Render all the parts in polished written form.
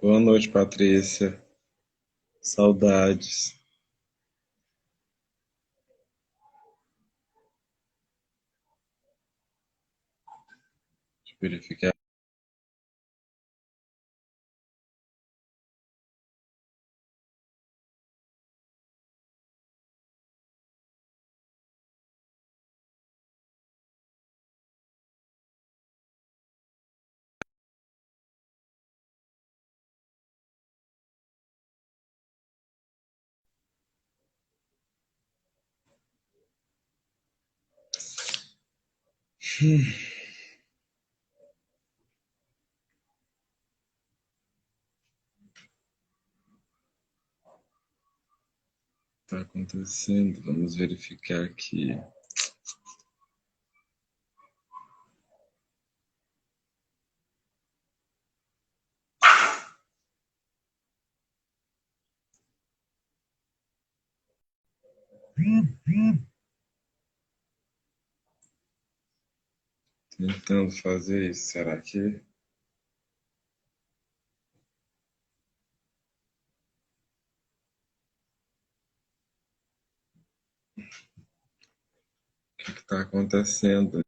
Boa noite, Patrícia. Saudades. Deixa eu verificar. Está acontecendo? Vamos verificar aqui. Tentando fazer isso, será que... O que está acontecendo?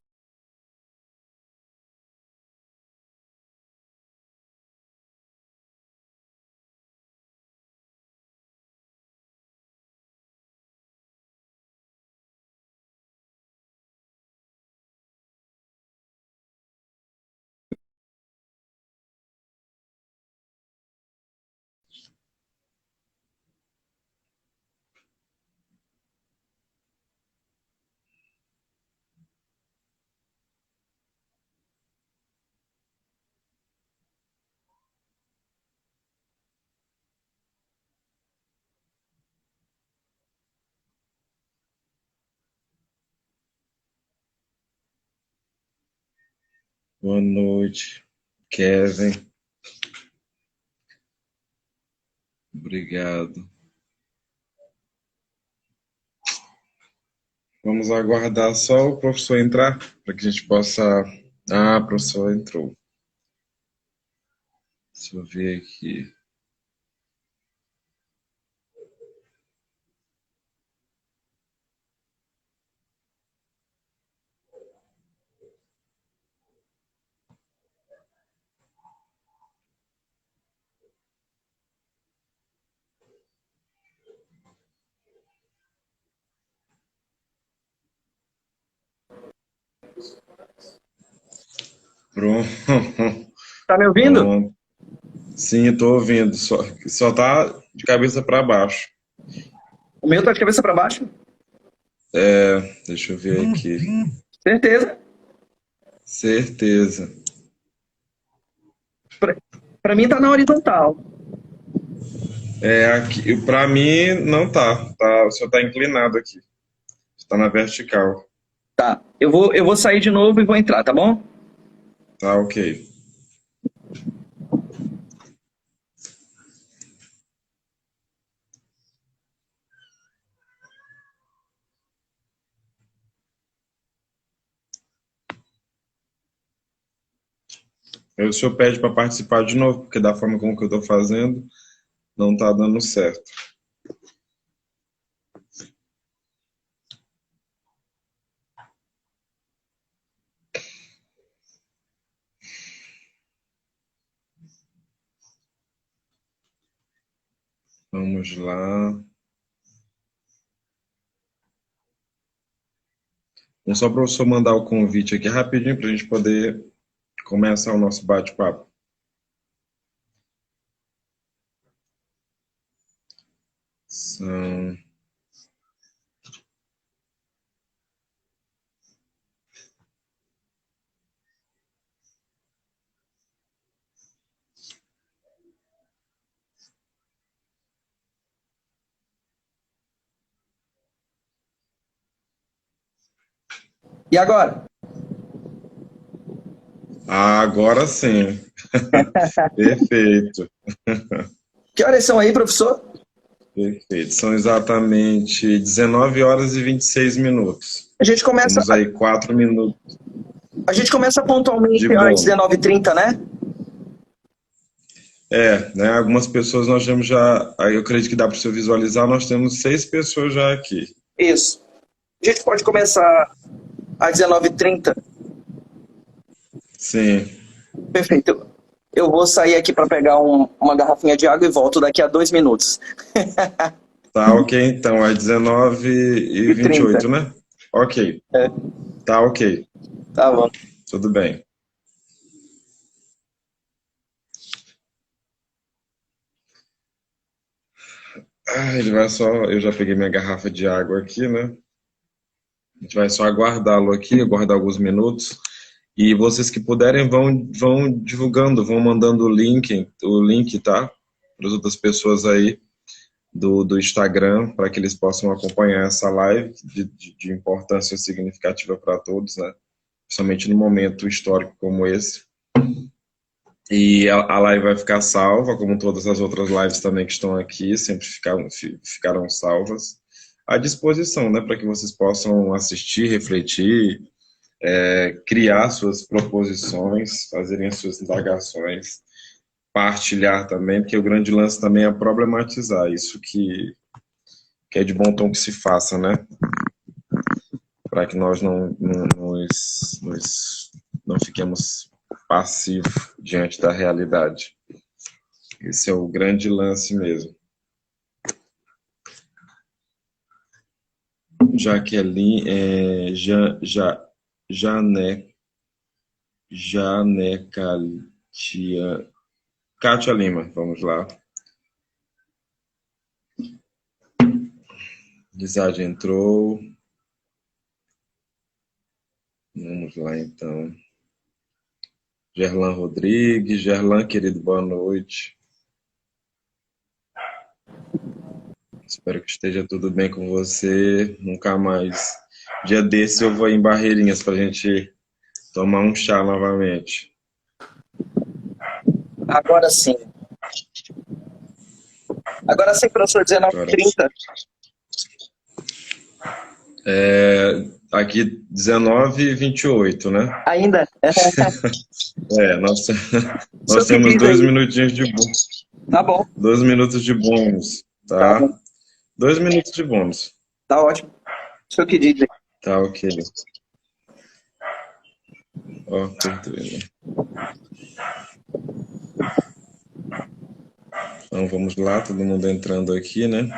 Boa noite, Kevin. Obrigado. Vamos aguardar só o professor entrar para que a gente possa... Ah, o professor entrou. Deixa eu ver aqui. Pronto. Tá me ouvindo? Pronto. Sim, estou ouvindo. Só tá de cabeça para baixo. O meu tá de cabeça para baixo? Deixa eu ver aqui. Certeza. Certeza. Para mim tá na horizontal. Aqui, para mim não tá. O senhor tá inclinado aqui. Está na vertical. Tá. Eu vou sair de novo e vou entrar, tá bom? Tá ok. Aí o senhor pede para participar de novo, porque da forma como que eu estou fazendo, não tá dando certo. Vamos lá. Então, só para o senhor mandar o convite aqui rapidinho para a gente poder começar o nosso bate-papo. São... E agora? Agora sim. Perfeito. Que horas são aí, professor? Perfeito. São exatamente 19 horas e 26 minutos. A gente começa, Temos aí 4 minutos a gente começa de pontualmente às bônus. 19h30, né? Né? Algumas pessoas nós temos já, aí eu acredito que dá para você visualizar, nós temos 6 pessoas já aqui. Isso. A gente pode começar às 19h30. Sim, Perfeito. Eu vou sair aqui para pegar uma garrafinha de água e volto daqui a 2 minutos. tá ok então, às 19 e E 30. 28, né? Ok, É, tá ok, tá bom. tudo bem. Ele vai só, eu já peguei minha garrafa de água aqui, né? A gente vai só aguardá-lo aqui, aguardar alguns minutos. E vocês que puderem vão divulgando, vão mandando o link, tá? Para as outras pessoas aí do Instagram, para que eles possam acompanhar essa live de importância significativa para todos, né? Principalmente num momento histórico como esse. E a live vai ficar salva, como todas as outras lives também que estão aqui, sempre ficaram salvas, à disposição, né? Para que vocês possam assistir, refletir, criar suas proposições, fazerem as suas indagações, partilhar também, porque o grande lance também é problematizar isso que é de bom tom que se faça, né? Para que nós não fiquemos passivos diante da realidade. Esse é o grande lance mesmo. Jaqueline, Janeca, Kátia Lima, vamos lá. Lizade entrou. Vamos lá, então. Gerlan Rodrigues. Gerlan, querido, boa noite. Espero que esteja tudo bem com você. Nunca mais. Dia desse eu vou em Barreirinhas para a gente tomar um chá novamente. Agora sim. Agora sim, professor, Agora, 19h30. aqui 19h28, né? Ainda? Nós, O nós senhor que temos diz dois aí. minutinhos de bônus. Tá bom, 2 minutos de bônus, tá tá? bom. 2 minutos de bônus. Tá ótimo. O senhor que diz aí. Tá ok. Ó, perdoe, né? Então vamos lá, todo mundo entrando aqui, né?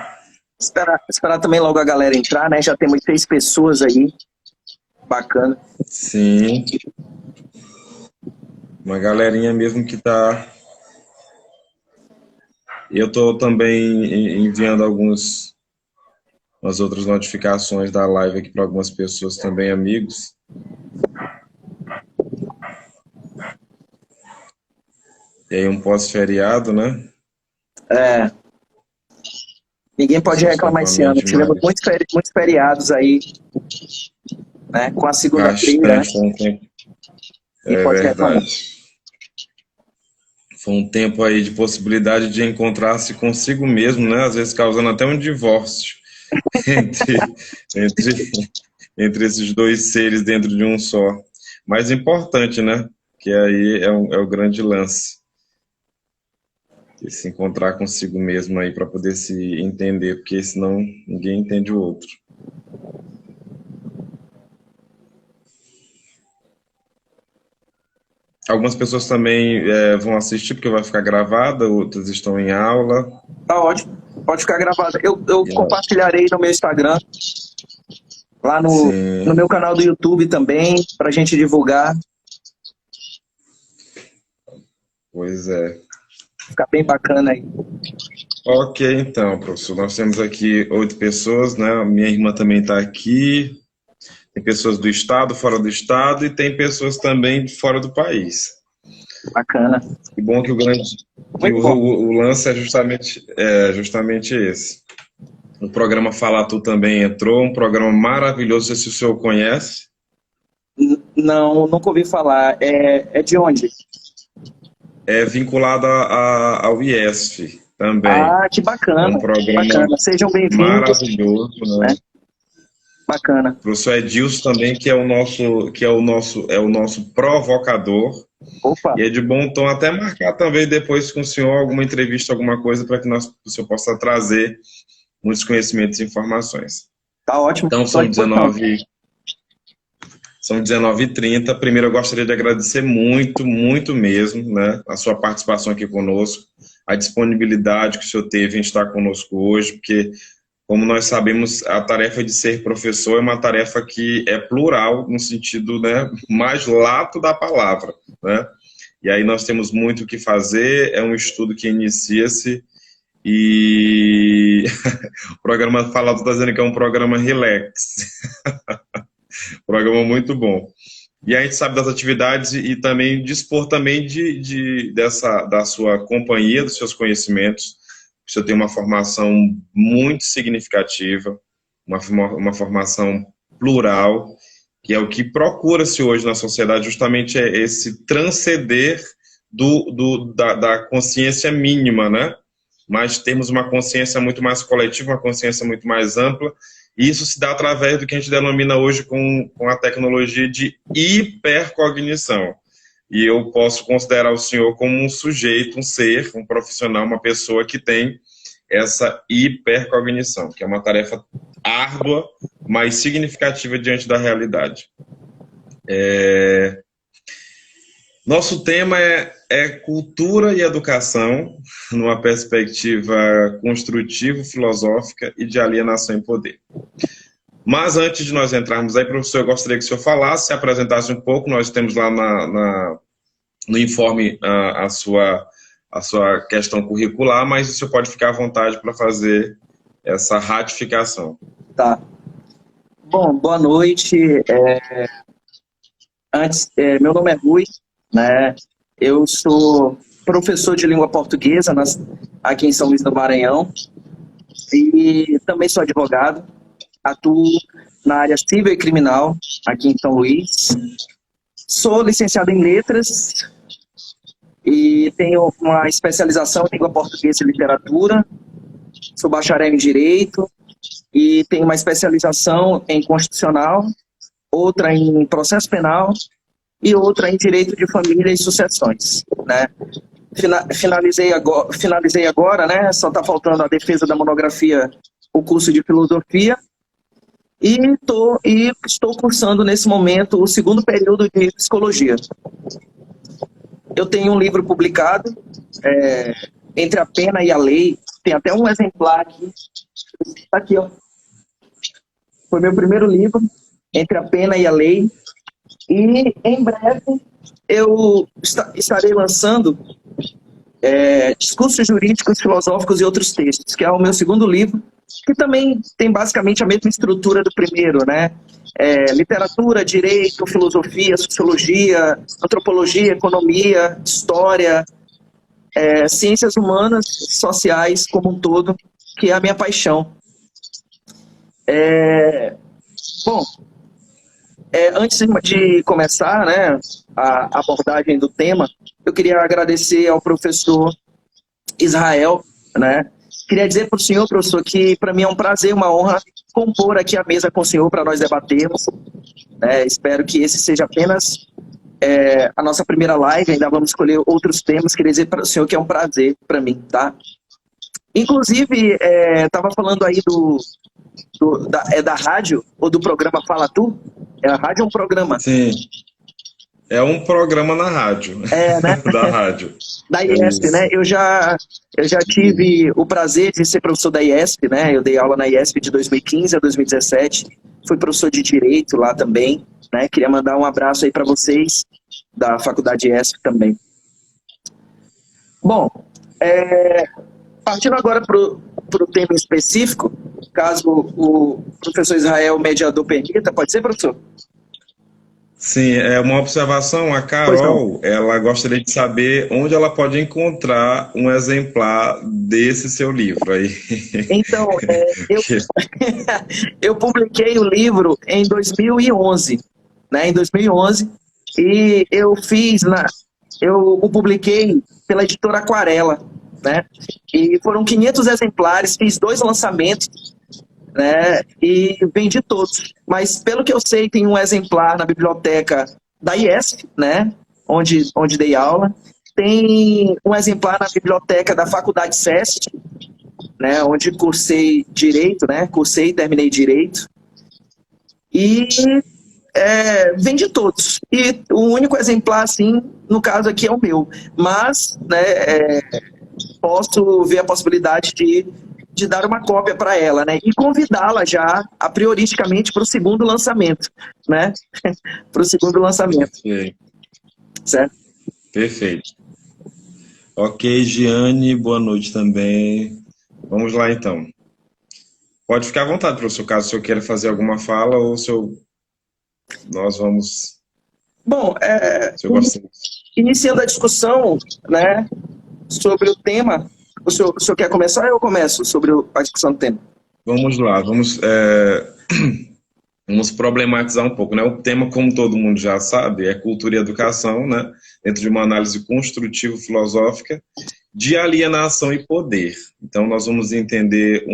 Esperar também logo a galera entrar, né? Já temos 6 pessoas aí. Bacana. Sim. Uma galerinha mesmo que tá. Eu tô também enviando umas outras notificações da live aqui para algumas pessoas também, amigos. E aí um pós-feriado, né? É, Ninguém pode Assunto da reclamar esse família ano. Tivemos demais. muitos feriados aí, né? Com a segunda-feira, né? Bastante, foi um tempo. Ninguém É pode reclamar. verdade. Foi um tempo aí de possibilidade de encontrar-se consigo mesmo, né? Às vezes causando até um divórcio entre, entre, entre esses dois seres dentro de um só. Mas importante, né? Que aí é o grande lance. E se encontrar consigo mesmo aí para poder se entender, porque senão ninguém entende o outro. Algumas pessoas também vão assistir porque vai ficar gravada, outras estão em aula. Tá ótimo. Pode ficar gravado. Eu compartilharei no meu Instagram, lá no meu canal do YouTube também, para a gente divulgar. Pois é. Fica bem bacana aí. Ok, então, professor, nós temos aqui 8 pessoas, né? Minha irmã também está aqui. Tem pessoas do estado, fora do estado, e tem pessoas também de fora do país. Bacana. Que bom que o lance é justamente esse. O programa Fala Tu também entrou, um programa maravilhoso, não sei se o senhor conhece. Não, nunca ouvi falar. É de onde? É vinculado ao IESF também. Ah, que bacana. É um programa bacana. Sejam bem-vindos. maravilhoso, né? Bacana. O professor Edilson também, que é o nosso provocador. Opa. E é de bom tom até marcar também depois com o senhor alguma entrevista, alguma coisa, para que o senhor possa trazer muitos conhecimentos e informações. Tá ótimo. Então são 19h30. Primeiro eu gostaria de agradecer muito, muito mesmo, né, a sua participação aqui conosco, a disponibilidade que o senhor teve em estar conosco hoje, porque, como nós sabemos, a tarefa de ser professor é uma tarefa que é plural, no sentido, né, mais lato da palavra, né? E aí nós temos muito o que fazer, é um estudo que inicia-se e o programa Fala Tu está dizendo que é um programa relax, programa muito bom. E a gente sabe das atividades e também dispor também da sua companhia, dos seus conhecimentos. O senhor tem uma formação muito significativa, uma formação plural, que é o que procura-se hoje na sociedade, justamente é esse transcender da consciência mínima, né? Mas temos uma consciência muito mais coletiva, uma consciência muito mais ampla, e isso se dá através do que a gente denomina hoje com a tecnologia de hipercognição. E eu posso considerar o senhor como um sujeito, um ser, um profissional, uma pessoa que tem essa hipercognição, que é uma tarefa árdua, mas significativa diante da realidade. Nosso tema é cultura e educação, numa perspectiva construtiva, filosófica e de alienação em poder. Mas antes de nós entrarmos aí, professor, eu gostaria que o senhor falasse, se apresentasse um pouco. Nós temos lá no informe a sua questão curricular, mas o senhor pode ficar à vontade para fazer essa ratificação. Tá. Bom, boa noite. Meu nome é Rui, né? Eu sou professor de língua portuguesa aqui em São Luís do Maranhão e também sou advogado. Atuo na área civil e criminal aqui em São Luís. Sou licenciado em letras e tenho uma especialização em língua portuguesa e literatura. Sou bacharel em direito e tenho uma especialização em constitucional, outra em processo penal e outra em direito de família e sucessões, né? Finalizei agora, né? Só está faltando a defesa da monografia, o curso de filosofia. E estou cursando nesse momento o segundo período de psicologia. Eu tenho um livro publicado, Entre a Pena e a Lei. Tem até um exemplar aqui. Está aqui, ó. Foi meu primeiro livro, Entre a Pena e a Lei. E em breve eu estarei lançando Discursos Jurídicos, Filosóficos e Outros Textos, que é o meu segundo livro, que também tem basicamente a mesma estrutura do primeiro, né? Literatura, direito, filosofia, sociologia, antropologia, economia, história, ciências humanas, sociais como um todo, que é a minha paixão. Bom, antes de começar, né, a abordagem do tema, eu queria agradecer ao professor Israel, né? Queria dizer para o senhor, professor, que para mim é um prazer, uma honra compor aqui a mesa com o senhor para nós debatermos. Né? Espero que esse seja apenas a nossa primeira live, ainda vamos escolher outros temas. Queria dizer para o senhor que é um prazer para mim, tá? Inclusive, estava falando aí da rádio, ou do programa Fala Tu? A rádio é um programa. Sim, é um programa na rádio, né? da rádio. Da IESP, né? Eu já tive o prazer de ser professor da IESP, né? Eu dei aula na IESP de 2015 a 2017. Fui professor de Direito lá também, né? Queria mandar um abraço aí para vocês da Faculdade IESP também. Bom, partindo agora para o tema específico, caso o professor Israel, mediador, permita, pode ser, professor? Sim, é uma observação. A Carol, ela gostaria de saber onde ela pode encontrar um exemplar desse seu livro aí. Então, eu publiquei o livro em 2011, né? Em 2011, e eu o publiquei pela editora Aquarela, né? E foram 500 exemplares, fiz 2 lançamentos, né? E vendi todos. Mas pelo que eu sei, tem um exemplar na biblioteca da IESP, né? Onde dei aula. Tem um exemplar na biblioteca da Faculdade SESC, né? Onde cursei Direito, né? Cursei e terminei Direito. E vendi todos. E o único exemplar, assim, no caso aqui é o meu. Mas, né? Posso ver a possibilidade de dar uma cópia para ela, né? E convidá-la já, a prioristicamente, para o segundo lançamento, né? Para o segundo lançamento. Perfeito. Certo? Perfeito. Ok, Giane, boa noite também. Vamos lá, então. Pode ficar à vontade, professor, caso o senhor queira fazer alguma fala ou nós vamos... Bom, iniciando a discussão, né, sobre o tema, o senhor quer começar ou eu começo sobre a discussão do tema? Vamos lá, vamos problematizar um pouco, né? O tema, como todo mundo já sabe, é cultura e educação, né? Dentro de uma análise construtivo-filosófica de alienação e poder. Então, nós vamos entender,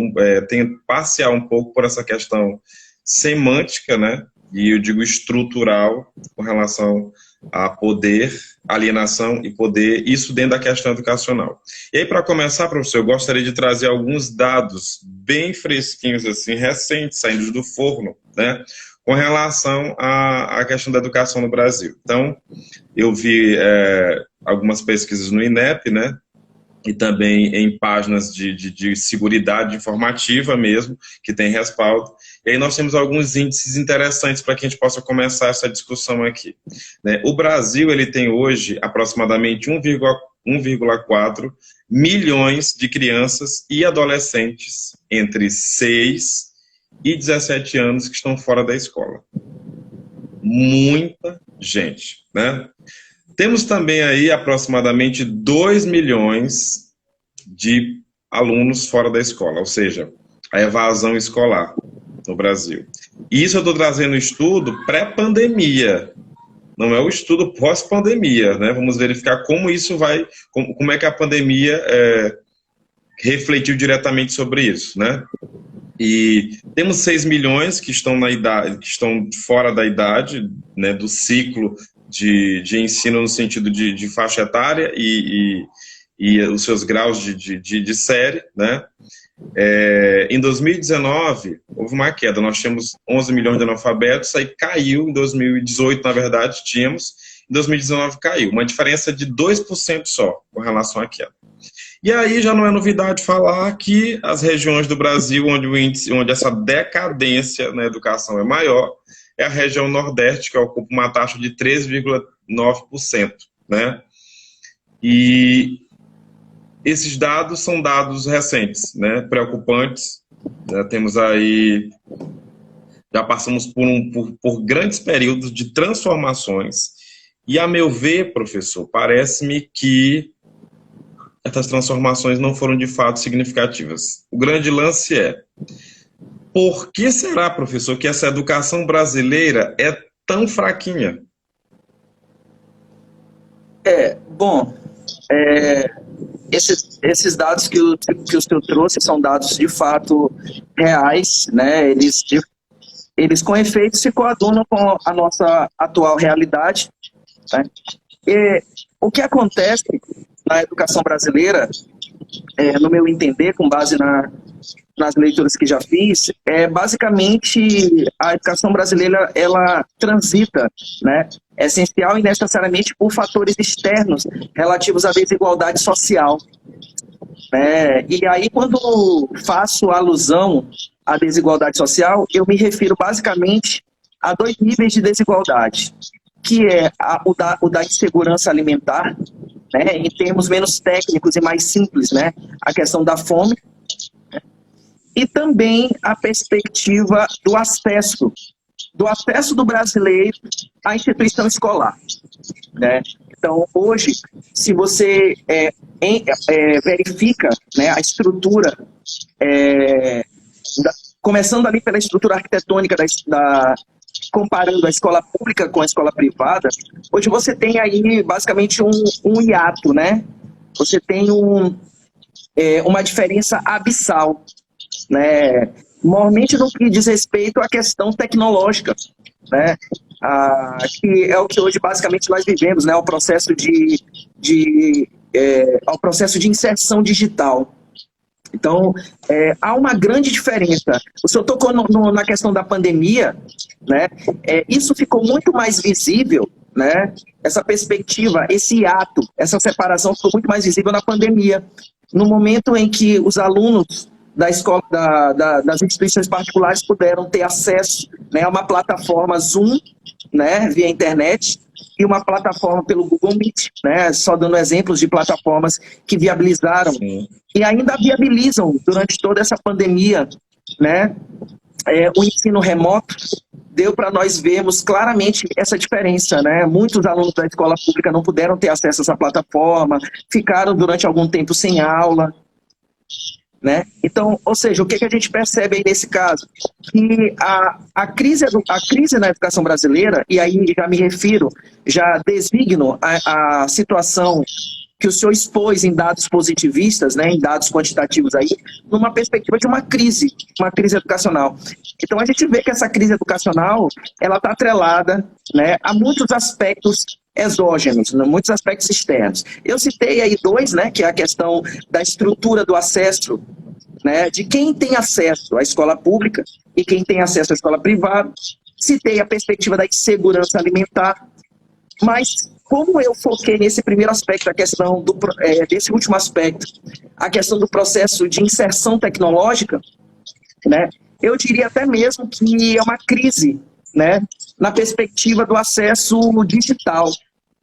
passear um pouco por essa questão semântica, né? E eu digo estrutural, com relação a poder, alienação e poder, isso dentro da questão educacional. E aí, para começar, professor, eu gostaria de trazer alguns dados bem fresquinhos, assim, recentes, saindo do forno, né, com relação à questão da educação no Brasil. Então, eu vi algumas pesquisas no INEP, né, e também em páginas de seguridade informativa mesmo, que tem respaldo. E aí nós temos alguns índices interessantes para que a gente possa começar essa discussão aqui. Né? O Brasil ele tem hoje aproximadamente 1,4 milhões de crianças e adolescentes entre 6 e 17 anos que estão fora da escola. Muita gente, né? Temos também aí aproximadamente 2 milhões de alunos fora da escola, ou seja, a evasão escolar no Brasil. E isso eu estou trazendo estudo pré-pandemia, não é o estudo pós-pandemia, né? Vamos verificar como isso vai, como é que a pandemia refletiu diretamente sobre isso, né? E temos 6 milhões que estão na idade, que estão fora da idade, né, do ciclo de ensino no sentido de faixa etária e os seus graus de série, né? Em 2019, houve uma queda, nós tínhamos 11 milhões de analfabetos, aí caiu, em 2018, na verdade, tínhamos, em 2019 caiu, uma diferença de 2% só com relação à queda. E aí já não é novidade falar que as regiões do Brasil onde essa decadência na educação é maior, é a região Nordeste, que ocupa uma taxa de 3,9%, né? E esses dados são dados recentes, né? Preocupantes. Já temos aí, já passamos por grandes períodos de transformações. E, a meu ver, professor, parece-me que essas transformações não foram de fato significativas. O grande lance é, por que será, professor, que essa educação brasileira é tão fraquinha? Bom, esses dados que o senhor trouxe são dados de fato reais, né? Eles com efeito se coadunam com a nossa atual realidade, né? E o que acontece na educação brasileira, no meu entender, com base nas leituras que já fiz, basicamente a educação brasileira ela transita, né, essencial e necessariamente por fatores externos relativos à desigualdade social. E aí, quando faço alusão à desigualdade social, eu me refiro basicamente a dois níveis de desigualdade, que é o da insegurança alimentar, né, em termos menos técnicos e mais simples, né, a questão da fome, e também a perspectiva do acesso do brasileiro à instituição escolar, né? Então, hoje, se você verifica, né, a estrutura, começando ali pela estrutura arquitetônica comparando a escola pública com a escola privada, hoje você tem aí basicamente um hiato, né? Você tem uma diferença abissal, né? Normalmente no que diz respeito à questão tecnológica, né? Que é o que hoje basicamente nós vivemos, né? O processo ao processo de inserção digital. Então, há uma grande diferença. O senhor tocou na questão da pandemia, né? Isso ficou muito mais visível, né? Essa perspectiva, esse ato, essa separação ficou muito mais visível na pandemia, no momento em que os alunos da escola, das instituições particulares puderam ter acesso, né, a uma plataforma Zoom, né, via internet, e uma plataforma pelo Google Meet, né, só dando exemplos de plataformas que viabilizaram. Sim. E ainda viabilizam durante toda essa pandemia, né, o ensino remoto. Deu para nós vermos claramente essa diferença, né? Muitos alunos da escola pública não puderam ter acesso a essa plataforma, ficaram durante algum tempo sem aula, né? Então, ou seja, o que a gente percebe aí nesse caso? Que a crise na educação brasileira, e aí já me refiro, já designo a situação que o senhor expôs em dados positivistas, né, em dados quantitativos aí, numa perspectiva de uma crise educacional. Então a gente vê que essa crise educacional, ela está atrelada, né, a muitos aspectos exógenos, muitos aspectos externos. Eu citei aí dois, né, que é a questão da estrutura do acesso, né, de quem tem acesso à escola pública e quem tem acesso à escola privada. Citei a perspectiva da insegurança alimentar, mas como eu foquei nesse primeiro aspecto, a questão desse último aspecto, a questão do processo de inserção tecnológica, né, eu diria até mesmo que é uma crise, né, na perspectiva do acesso digital,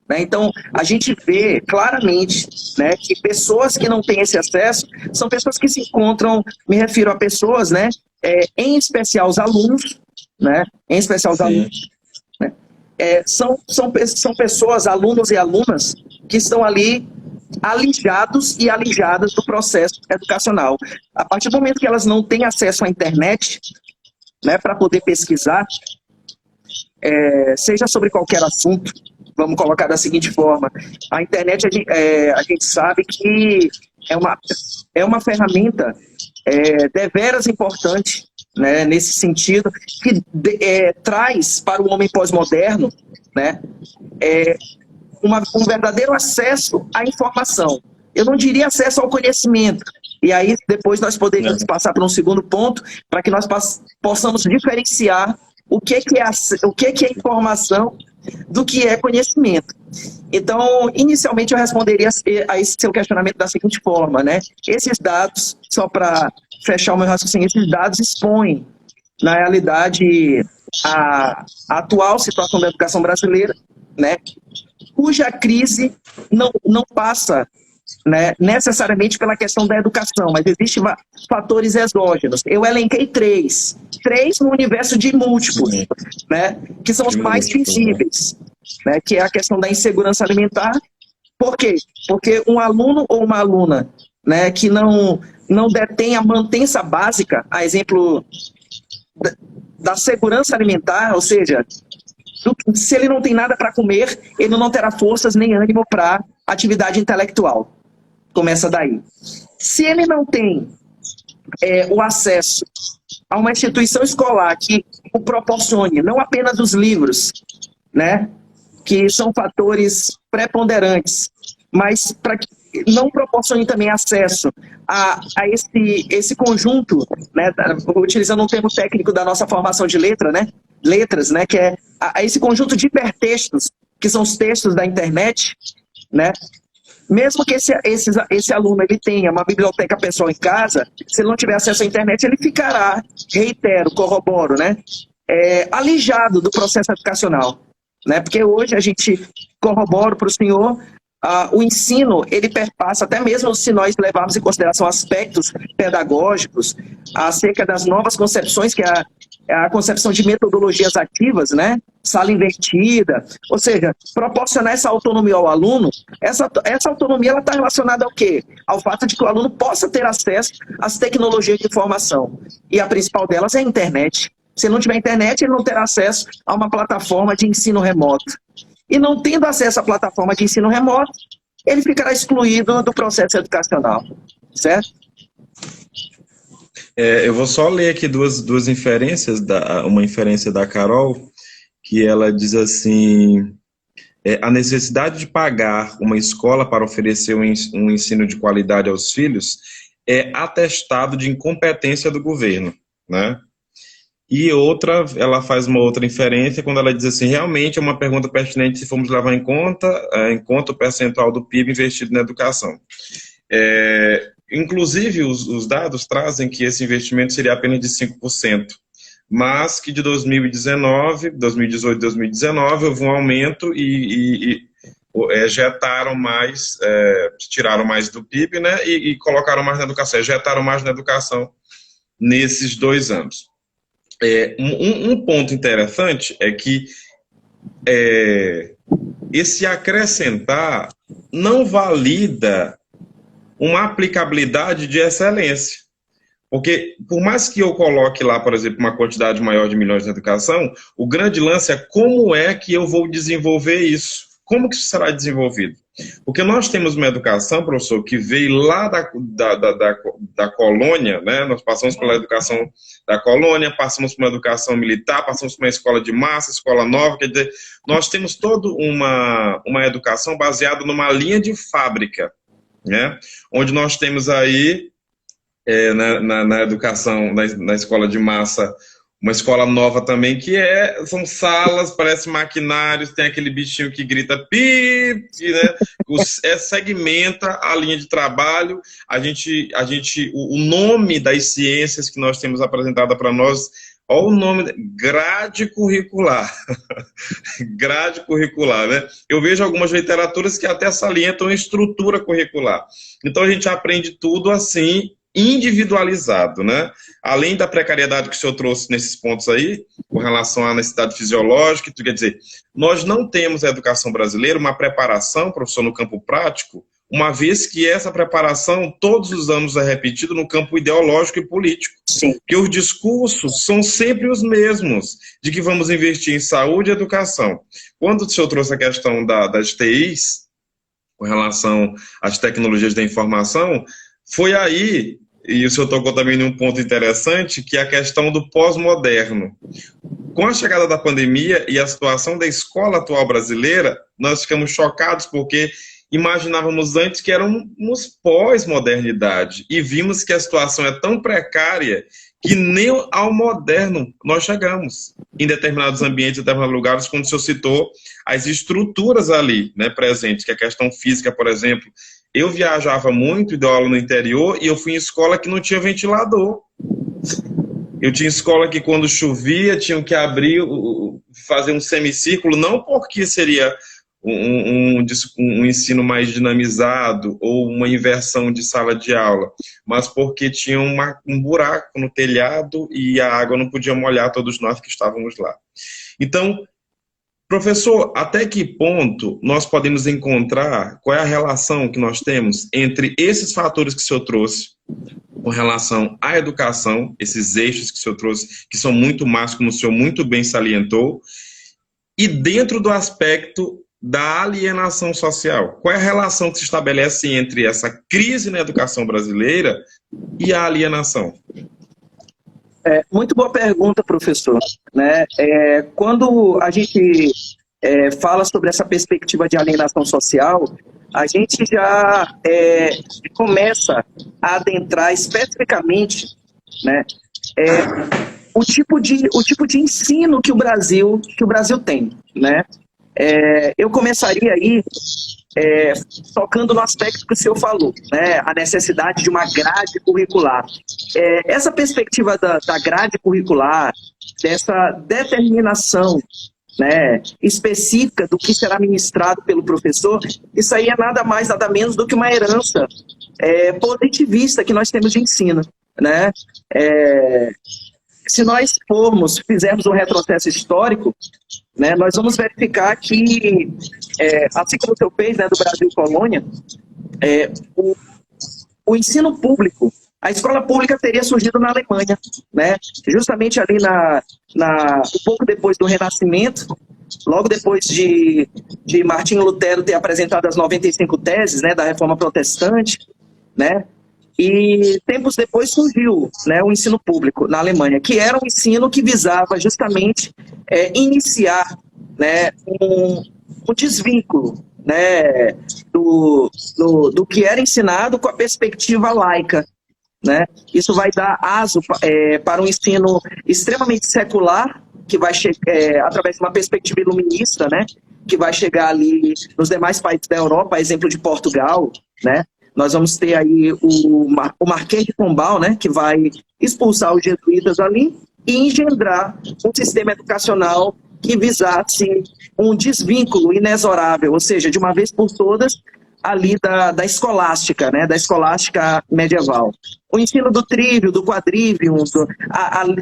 né? Então, a gente vê claramente, né, que pessoas que não têm esse acesso são pessoas que se encontram, me refiro a pessoas, né, em especial os alunos, né, em especial os alunos, né, são pessoas, alunos e alunas, que estão ali alijados e alijadas do processo educacional. A partir do momento que elas não têm acesso à internet, né, para poder pesquisar, seja sobre qualquer assunto, vamos colocar da seguinte forma: a internet a gente sabe que é uma ferramenta deveras importante, né, nesse sentido, que traz para o homem pós-moderno, né, um verdadeiro acesso à informação. Eu não diria acesso ao conhecimento. E aí depois nós poderíamos passar para um segundo ponto, para que nós possamos diferenciar o que é informação do que é conhecimento. Então, inicialmente eu responderia a esse seu questionamento da seguinte forma, né? Esses dados, só para fechar o meu raciocínio, esses dados expõem, na realidade, a atual situação da educação brasileira, né, cuja crise não passa, né, necessariamente pela questão da educação, mas existem fatores exógenos. Eu elenquei três no universo de múltiplos, né, que são os mais visíveis, né, que é a questão da insegurança alimentar, Por quê? Porque um aluno ou uma aluna, né, que não detém a mantença básica, a exemplo da segurança alimentar, ou seja, se ele não tem nada para comer, ele não terá forças nem ânimo para atividade intelectual. Começa daí. Se ele não tem o acesso a uma instituição escolar que o proporcione não apenas os livros, né, que são fatores preponderantes, mas para que não proporcione também acesso a esse conjunto, né, utilizando um termo técnico da nossa formação de letras, né, que é a esse conjunto de hipertextos, que são os textos da internet, né, mesmo que esse aluno ele tenha uma biblioteca pessoal em casa, se ele não tiver acesso à internet, ele ficará, reitero, corroboro, né, alijado do processo educacional. Né? Porque hoje a gente corrobora para o senhor, o ensino, ele perpassa, até mesmo se nós levarmos em consideração aspectos pedagógicos, acerca das novas concepções, que é a concepção de metodologias ativas, né? Sala invertida, ou seja, proporcionar essa autonomia ao aluno, essa autonomia está relacionada ao quê? Ao fato de que o aluno possa ter acesso às tecnologias de informação, e a principal delas é a internet. Se não tiver internet, ele não terá acesso a uma plataforma de ensino remoto. E não tendo acesso à plataforma de ensino remoto, ele ficará excluído do processo educacional. Certo? Eu vou só ler aqui duas inferências, uma inferência da Carol, que ela diz assim: a necessidade de pagar uma escola para oferecer um ensino de qualidade aos filhos é atestado de incompetência do governo, né? E outra, ela faz uma outra inferência quando ela diz assim: realmente é uma pergunta pertinente se formos levar em conta o percentual do PIB investido na educação. Inclusive, os dados trazem que esse investimento seria apenas de 5%, mas que de 2018 e 2019 houve um aumento e jetaram mais, tiraram mais do PIB, né, e colocaram mais na educação, jetaram mais na educação nesses 2 anos. Um ponto interessante é que esse acrescentar não valida uma aplicabilidade de excelência. Porque, por mais que eu coloque lá, por exemplo, uma quantidade maior de milhões na educação, o grande lance é como é que eu vou desenvolver isso. Como que isso será desenvolvido? Porque nós temos uma educação, professor, que veio lá da colônia, né? Nós passamos pela educação da colônia, passamos por uma educação militar, passamos por uma escola de massa, escola nova, quer dizer, nós temos toda uma educação baseada numa linha de fábrica, né? Onde nós temos aí, na educação, na escola de massa, uma escola nova também, que são salas, parece maquinários, tem aquele bichinho que grita pip, né? Segmenta a linha de trabalho. O nome das ciências que nós temos apresentada para nós, olha o nome, grade curricular. Grade curricular, né? Eu vejo algumas literaturas que até salientam estrutura curricular. Então a gente aprende tudo assim, individualizado, né? Além da precariedade que o senhor trouxe nesses pontos aí, com relação à necessidade fisiológica, quer dizer, nós não temos a educação brasileira uma preparação, professor, no campo prático, uma vez que essa preparação todos os anos é repetida no campo ideológico e político. Sim. Que os discursos são sempre os mesmos, de que vamos investir em saúde e educação. Quando o senhor trouxe a questão das TIs, com relação às tecnologias da informação, foi aí, e o senhor tocou também num ponto interessante, que é a questão do pós-moderno. Com a chegada da pandemia e a situação da escola atual brasileira, nós ficamos chocados porque imaginávamos antes que éramos pós-modernidade e vimos que a situação é tão precária que nem ao moderno nós chegamos. Em determinados ambientes, em determinados lugares, como o senhor citou, as estruturas ali, né, presentes, que é a questão física, por exemplo. Eu viajava muito e dei aula no interior e eu fui em escola que não tinha ventilador. Eu tinha escola que quando chovia tinham que abrir, fazer um semicírculo, não porque seria um ensino mais dinamizado ou uma inversão de sala de aula, mas porque tinha um buraco no telhado e a água não podia molhar todos nós que estávamos lá. Então, Professor, até que ponto nós podemos encontrar, qual é a relação que nós temos entre esses fatores que o senhor trouxe com relação à educação, esses eixos que o senhor trouxe, que são muito mais, como o senhor muito bem salientou, e dentro do aspecto da alienação social? Qual é a relação que se estabelece entre essa crise na educação brasileira e a alienação? Muito boa pergunta, professor. Né? Quando a gente fala sobre essa perspectiva de alienação social, a gente já começa a adentrar especificamente, né, o tipo de ensino que o Brasil tem. Né? Eu começaria aí tocando no aspecto que o senhor falou, né, a necessidade de uma grade curricular. Essa perspectiva da grade curricular, dessa determinação, né, específica do que será ministrado pelo professor, isso aí é nada mais, nada menos do que uma herança positivista que nós temos de ensino. Né? Se nós fizermos um retrocesso histórico, né, nós vamos verificar que, assim como o senhor fez, né, do Brasil Colônia, o ensino público, a escola pública teria surgido na Alemanha, né, justamente ali um pouco depois do Renascimento, logo depois de Martinho Lutero ter apresentado as 95 teses, né, da Reforma Protestante, né, e tempos depois surgiu, né, o ensino público na Alemanha, que era um ensino que visava justamente iniciar, né, um desvínculo, né, do que era ensinado com a perspectiva laica. Né? Isso vai dar aso para um ensino extremamente secular, que vai chegar através de uma perspectiva iluminista, né, que vai chegar ali nos demais países da Europa, a exemplo de Portugal, né? Nós vamos ter aí o Marquês de Pombal, né, que vai expulsar os jesuítas ali e engendrar um sistema educacional que visasse um desvínculo inexorável, ou seja, de uma vez por todas, ali da escolástica, né, da escolástica medieval. O ensino do trivium, do quadrivium,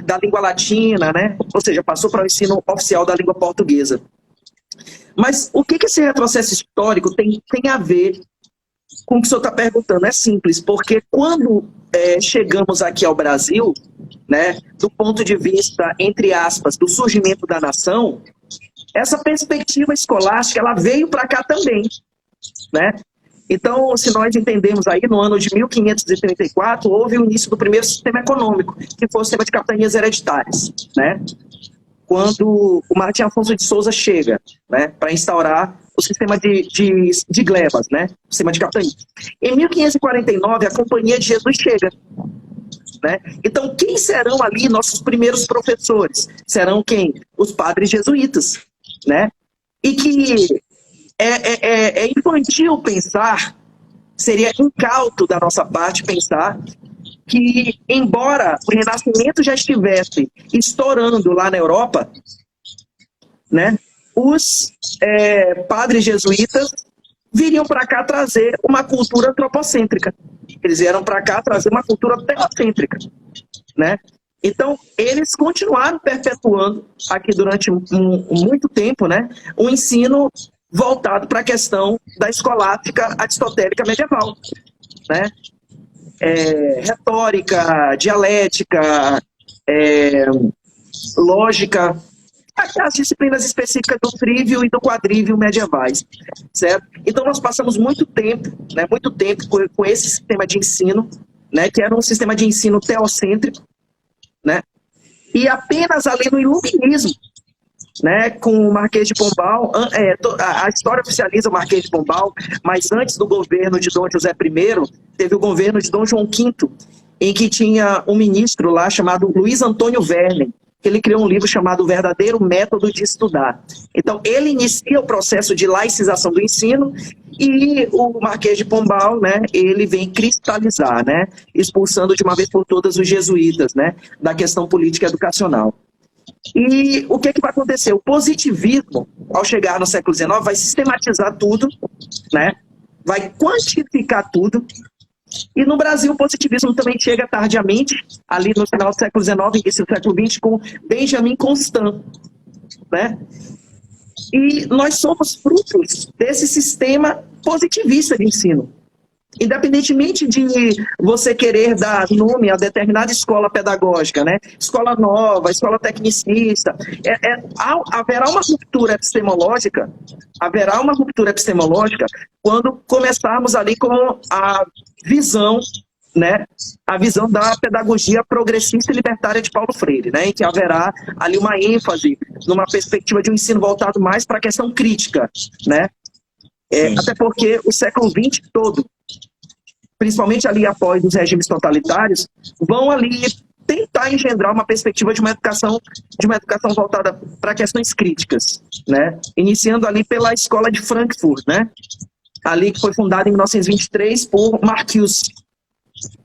da língua latina, né, ou seja, passou para o ensino oficial da língua portuguesa. Mas o que esse retrocesso histórico tem a ver com o que o senhor está perguntando? É simples, porque quando chegamos aqui ao Brasil, né, do ponto de vista, entre aspas, do surgimento da nação, essa perspectiva escolástica ela veio para cá também. Né? Então, se nós entendemos aí, no ano de 1534, houve o início do primeiro sistema econômico, que foi o sistema de capitanias hereditárias, né? Quando o Martim Afonso de Souza chega, né, para instaurar o sistema de glebas, né, o sistema de capitanias. Em 1549, a Companhia de Jesus chega. Né? Então, quem serão ali nossos primeiros professores? Serão quem? Os padres jesuítas. Né? E que é infantil pensar, seria incauto da nossa parte pensar que, embora o Renascimento já estivesse estourando lá na Europa, né, os padres jesuítas viriam para cá trazer uma cultura antropocêntrica. Eles vieram para cá trazer uma cultura teocêntrica. Né? Então, eles continuaram perpetuando aqui durante muito tempo, né, um ensino voltado para a questão da escolástica aristotélica medieval. Né? Retórica, dialética, lógica, as disciplinas específicas do trivium e do quadrivium medievais. Certo? Então, nós passamos muito tempo com esse sistema de ensino, né, que era um sistema de ensino teocêntrico, né, e apenas ali no iluminismo, né, com o Marquês de Pombal, a história oficializa o Marquês de Pombal, mas antes do governo de Dom José I, teve o governo de Dom João V, em que tinha um ministro lá chamado Luiz Antônio Verne, que ele criou um livro chamado O Verdadeiro Método de Estudar. Então, ele inicia o processo de laicização do ensino e o Marquês de Pombal, né, ele vem cristalizar, né, expulsando de uma vez por todas os jesuítas, né, da questão política e educacional. E o que vai acontecer? O positivismo, ao chegar no século XIX, vai sistematizar tudo, né, vai quantificar tudo. E no Brasil o positivismo também chega tardiamente, ali no final do século XIX, início do século XX, com Benjamin Constant. Né? E nós somos frutos desse sistema positivista de ensino. Independentemente de você querer dar nome a determinada escola pedagógica, né? Escola nova, escola tecnicista, haverá uma ruptura epistemológica quando começarmos ali com a visão, né? A visão da pedagogia progressista e libertária de Paulo Freire, né? Em que haverá ali uma ênfase numa perspectiva de um ensino voltado mais para a questão crítica, né? Até porque o século XX todo, principalmente ali após os regimes totalitários, vão ali tentar engendrar uma perspectiva de uma educação voltada para questões críticas, né? Iniciando ali pela escola de Frankfurt, né? Ali que foi fundada em 1923 por Marcuse.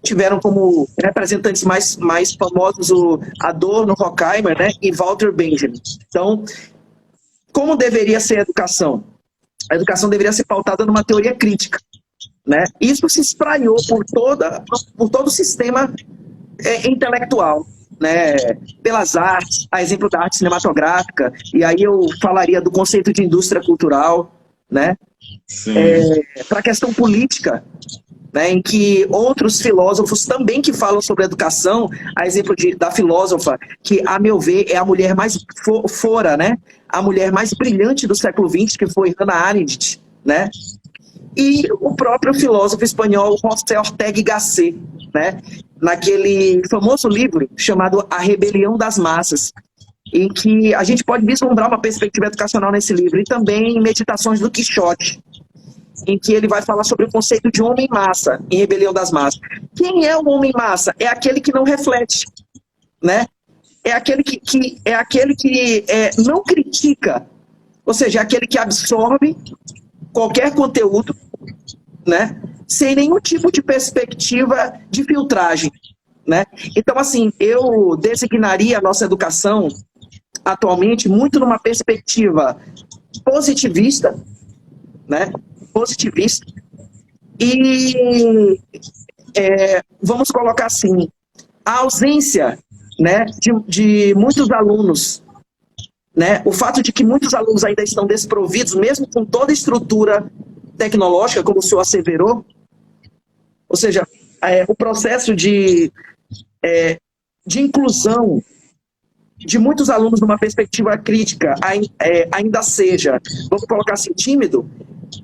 Tiveram como representantes mais famosos o Adorno, Horkheimer, né? E Walter Benjamin. Então, como deveria ser a educação? A educação deveria ser pautada numa teoria crítica, né? Isso se espraiou por todo o sistema intelectual, né? Pelas artes, a exemplo da arte cinematográfica, e aí eu falaria do conceito de indústria cultural, né? Para a questão política, né? Em que outros filósofos também que falam sobre educação, a exemplo da filósofa que, a meu ver, é a mulher mais fora, né? A mulher mais brilhante do século XX, que foi Hannah Arendt, né? E o próprio filósofo espanhol José Ortega y Gasset, né? Naquele famoso livro chamado A Rebelião das Massas, em que a gente pode vislumbrar uma perspectiva educacional nesse livro, e também em Meditações do Quixote, em que ele vai falar sobre o conceito de homem-massa, em Rebelião das Massas. Quem é o homem-massa? É aquele que não reflete, né? É aquele que não critica, ou seja, é aquele que absorve qualquer conteúdo, né, sem nenhum tipo de perspectiva de filtragem, né? Então, assim, eu designaria a nossa educação atualmente muito numa perspectiva positivista, né? Positivista. E vamos colocar assim, a ausência, né, de muitos alunos, né? O fato de que muitos alunos ainda estão desprovidos, mesmo com toda a estrutura tecnológica, como o senhor asseverou, ou seja, o processo de inclusão de muitos alunos numa perspectiva crítica ainda seja, vamos colocar assim, tímido,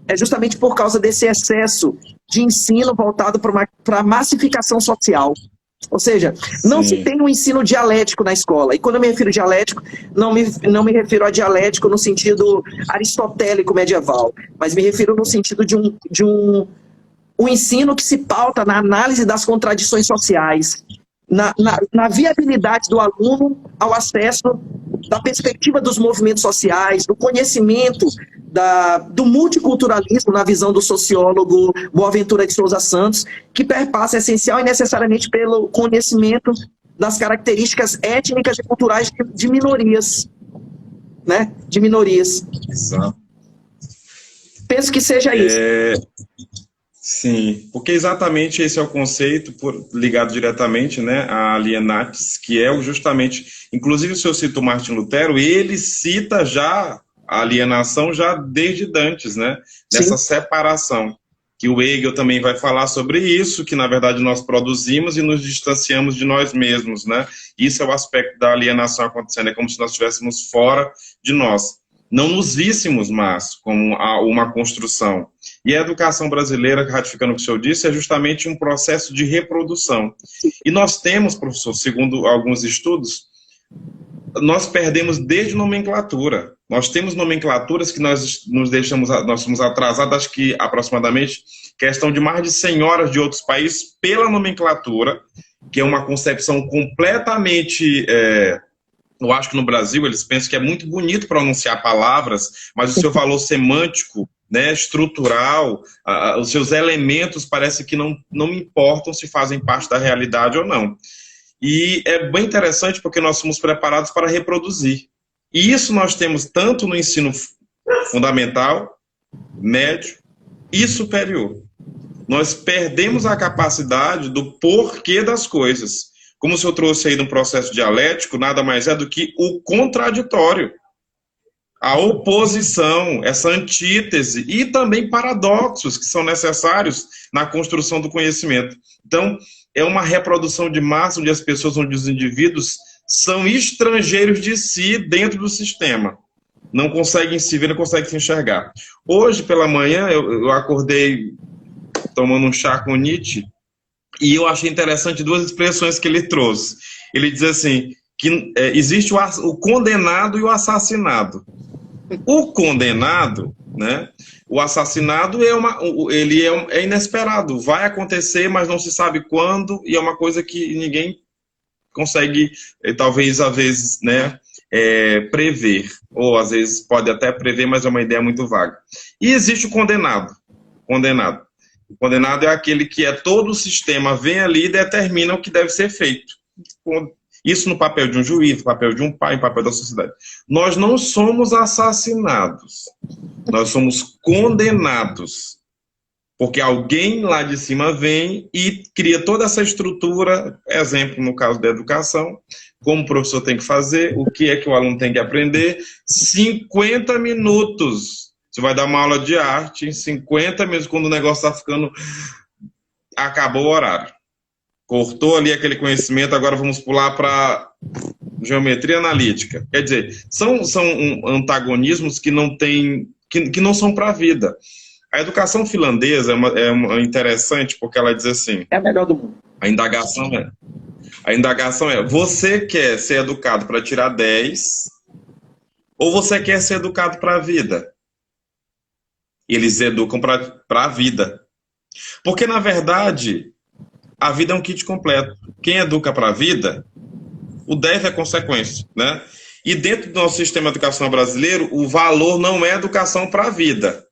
é justamente por causa desse excesso de ensino voltado para a massificação social. Ou seja, não se tem um ensino dialético na escola. E quando eu me refiro a dialético, não me refiro a dialético no sentido aristotélico medieval, mas me refiro no sentido de um ensino que se pauta na análise das contradições sociais, na viabilidade do aluno ao acesso da perspectiva dos movimentos sociais, do conhecimento do multiculturalismo na visão do sociólogo Boaventura de Souza Santos, que perpassa essencial e necessariamente pelo conhecimento das características étnicas e culturais de minorias, né? De minorias. Exato. Penso que seja isso. Sim, porque exatamente esse é o conceito ligado diretamente, né, a Alienates, que é justamente, inclusive o senhor cita o Martin Lutero, ele cita já a alienação já desde Dantes, né, nessa separação, que o Hegel também vai falar sobre isso, que na verdade nós produzimos e nos distanciamos de nós mesmos, né, isso é o aspecto da alienação acontecendo, é como se nós estivéssemos fora de nós. Não nos víssemos mais como uma construção. E a educação brasileira, ratificando o que o senhor disse, é justamente um processo de reprodução. E nós temos, professor, segundo alguns estudos, nós perdemos desde nomenclatura. Nós temos nomenclaturas que nós somos atrasados, acho que aproximadamente, questão de mais de 100 horas de outros países pela nomenclatura, que é uma concepção completamente... eu acho que no Brasil eles pensam que é muito bonito pronunciar palavras, mas o senhor falou semântico, né, estrutural, os seus elementos parece que não me importam se fazem parte da realidade ou não. E é bem interessante porque nós somos preparados para reproduzir. E isso nós temos tanto no ensino fundamental, médio e superior. Nós perdemos a capacidade do porquê das coisas. Como o senhor trouxe aí no processo dialético, nada mais é do que o contraditório. a oposição, essa antítese e também paradoxos que são necessários na construção do conhecimento. Então, é uma reprodução de massa onde as pessoas, onde os indivíduos são estrangeiros de si dentro do sistema. Não conseguem se ver, não conseguem se enxergar. Hoje, pela manhã, eu acordei tomando um chá com Nietzsche e eu achei interessante duas expressões que ele trouxe. Ele diz assim, que existe o condenado e o assassinado. O condenado, né? O assassinado é inesperado, vai acontecer, mas não se sabe quando, e é uma coisa que ninguém consegue, talvez, às vezes, né, prever, ou às vezes pode até prever, mas é uma ideia muito vaga. E existe o condenado. O condenado é aquele que todo o sistema vem ali e determina o que deve ser feito. Isso no papel de um juiz, no papel de um pai, no papel da sociedade. Nós não somos assassinados. Nós somos condenados. Porque alguém lá de cima vem e cria toda essa estrutura, exemplo no caso da educação, como o professor tem que fazer, o que é que o aluno tem que aprender. 50 minutos. Você vai dar uma aula de arte em 50 minutos, quando o negócio está ficando... Acabou o horário. Cortou ali aquele conhecimento, agora vamos pular para geometria analítica. Quer dizer, são antagonismos que não são para a vida. A educação finlandesa é interessante porque ela diz assim... É a melhor do mundo. A indagação é, você quer ser educado para tirar 10 ou você quer ser educado para a vida? Eles educam para a vida. Porque, na verdade... A vida é um kit completo. Quem educa para a vida, o 10 é consequência, né? E dentro do nosso sistema educacional brasileiro, o valor não é educação para a vida.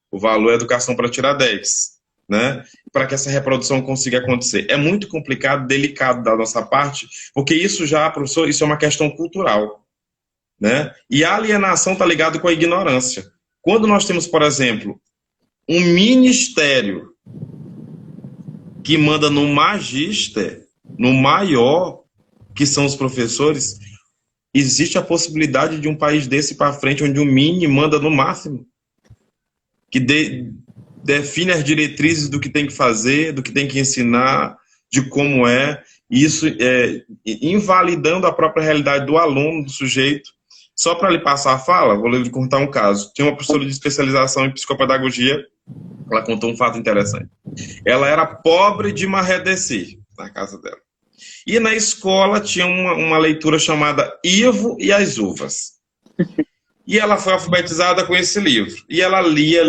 O valor é educação para tirar 10, né? Para que essa reprodução consiga acontecer. É muito complicado, delicado da nossa parte, porque isso já, professor, isso é uma questão cultural, né? E a alienação está ligada com a ignorância. Quando nós temos, por exemplo, um ministério que manda no magíster, no maior, que são os professores, existe a possibilidade de um país desse para frente, onde o mini manda no máximo, que define as diretrizes do que tem que fazer, do que tem que ensinar, de como é, e isso invalidando a própria realidade do aluno, do sujeito. Só para lhe passar a fala, vou lhe contar um caso. Tinha uma professora de especialização em psicopedagogia. Ela contou um fato interessante. Ela era pobre de Marredeci, na casa dela. E na escola tinha uma leitura chamada Ivo e as Uvas. E ela foi alfabetizada com esse livro. E ela lia,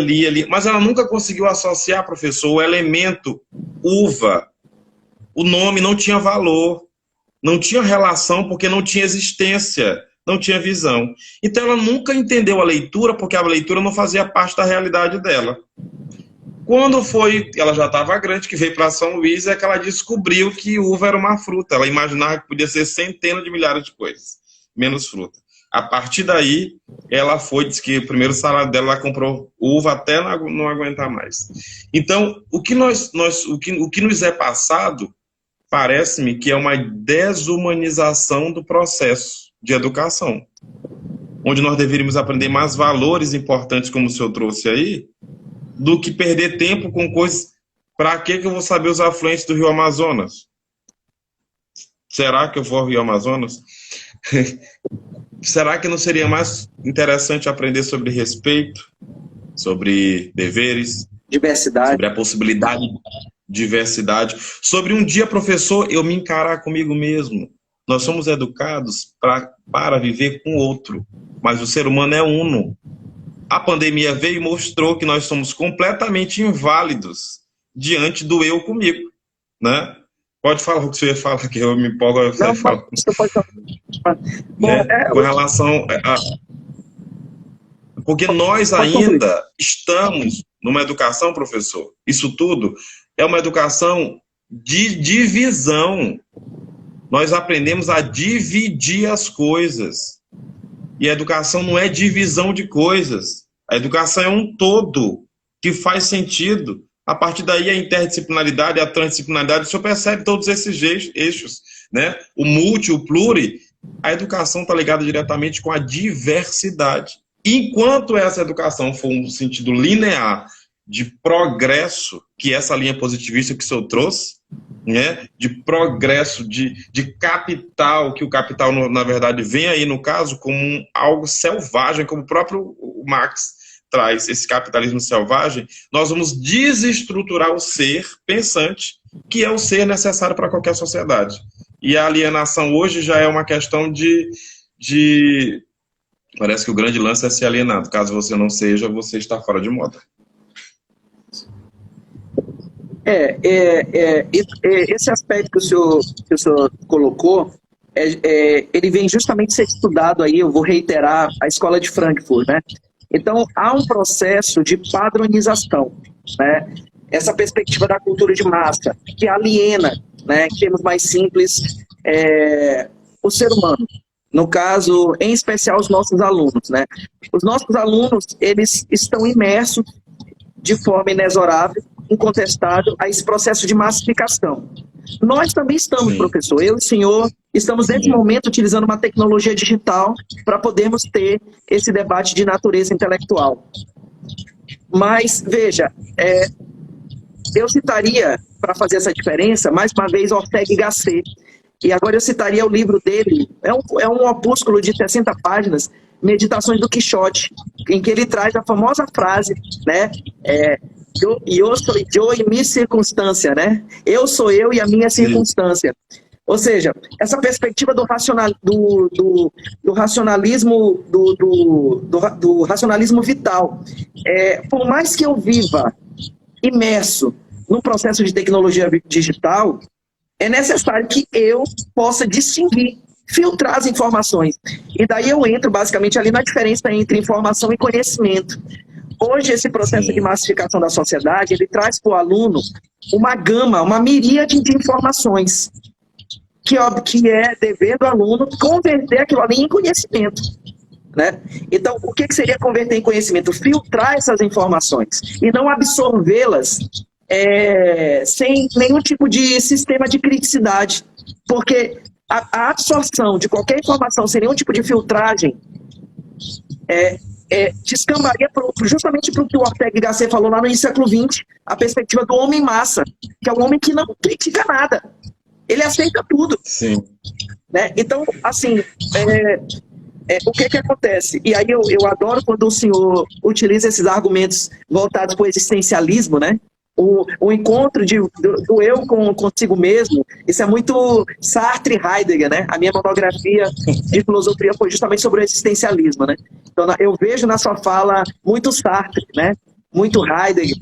mas ela nunca conseguiu associar, professor, o elemento uva. O nome não tinha valor, não tinha relação, porque não tinha existência, não tinha visão. Então ela nunca entendeu a leitura, porque a leitura não fazia parte da realidade dela. Quando ela já estava grande, que veio para São Luís, é que ela descobriu que uva era uma fruta. Ela imaginava que podia ser centenas de milhares de coisas, menos fruta. A partir daí, ela disse que o primeiro salário dela, ela comprou uva até não aguentar mais. Então, o que nos é passado, parece-me que é uma desumanização do processo de educação, onde nós deveríamos aprender mais valores importantes, como o senhor trouxe aí, do que perder tempo com coisas... Para que eu vou saber os afluentes do Rio Amazonas? Será que eu vou ao Rio Amazonas? Será que não seria mais interessante aprender sobre respeito, sobre deveres, diversidade, sobre a possibilidade de diversidade, sobre um dia, professor, eu me encarar comigo mesmo? Nós somos educados para viver com o outro, mas o ser humano é uno. A pandemia veio e mostrou que nós somos completamente inválidos diante do eu comigo, né? Pode falar o que você ia falar, que eu me empolgo. Você fala. Você pode falar. Bom, com relação a... Porque nós ainda estamos numa educação, professor, isso tudo é uma educação de divisão. Nós aprendemos a dividir as coisas. E a educação não é divisão de coisas. A educação é um todo que faz sentido. A partir daí, a interdisciplinaridade, a transdisciplinaridade, o senhor percebe todos esses eixos, né? O multi, o pluri, a educação está ligada diretamente com a diversidade. Enquanto essa educação for um sentido linear de progresso, que essa linha positivista que o senhor trouxe, né, de progresso, de capital, que o capital, na verdade, vem aí, no caso, como algo selvagem, como o próprio Marx traz, esse capitalismo selvagem, nós vamos desestruturar o ser pensante, que é o ser necessário para qualquer sociedade. E a alienação hoje já é uma questão de... Parece que o grande lance é ser alienado. Caso você não seja, você está fora de moda. Esse aspecto que o senhor colocou, ele vem justamente ser estudado aí, eu vou reiterar, a escola de Frankfurt, né? Então, há um processo de padronização, né? Essa perspectiva da cultura de massa, que aliena, né, em termos mais simples, o ser humano. No caso, em especial, os nossos alunos, né? Os nossos alunos, eles estão imersos de forma inexorável, incontestável, a esse processo de massificação. Nós também estamos, professor, eu e o senhor, estamos nesse momento utilizando uma tecnologia digital para podermos ter esse debate de natureza intelectual. Mas, veja, eu citaria, para fazer essa diferença, mais uma vez, Ortega y Gasset. E agora eu citaria o livro dele, é um opúsculo de 60 páginas, Meditações do Quixote, em que ele traz a famosa frase, né? Eu sou eu e minha circunstância, né? Eu sou eu e a minha circunstância. Ou seja, essa perspectiva do racionalismo, do racionalismo vital. Por mais que eu viva imerso no processo de tecnologia digital, é necessário que eu possa distinguir, filtrar as informações. E daí eu entro basicamente ali na diferença entre informação e conhecimento. Hoje, esse processo de massificação da sociedade, ele traz para o aluno uma gama, uma miríade de informações, que é dever do aluno converter aquilo ali em conhecimento, né? Então, o que seria converter em conhecimento? Filtrar essas informações e não absorvê-las sem nenhum tipo de sistema de criticidade, porque a absorção de qualquer informação sem nenhum tipo de filtragem descambaria justamente para o que o Ortega y Gasset falou lá no século XX, a perspectiva do homem-massa, que é um homem que não critica nada, ele aceita tudo. Sim. Né? Então, assim, o que acontece? E aí eu adoro quando o senhor utiliza esses argumentos voltados para o existencialismo, né? O encontro do eu consigo mesmo, isso é muito Sartre e Heidegger, né? A minha monografia de filosofia foi justamente sobre o existencialismo, né? Então, eu vejo na sua fala muito Sartre, né? Muito Heidegger.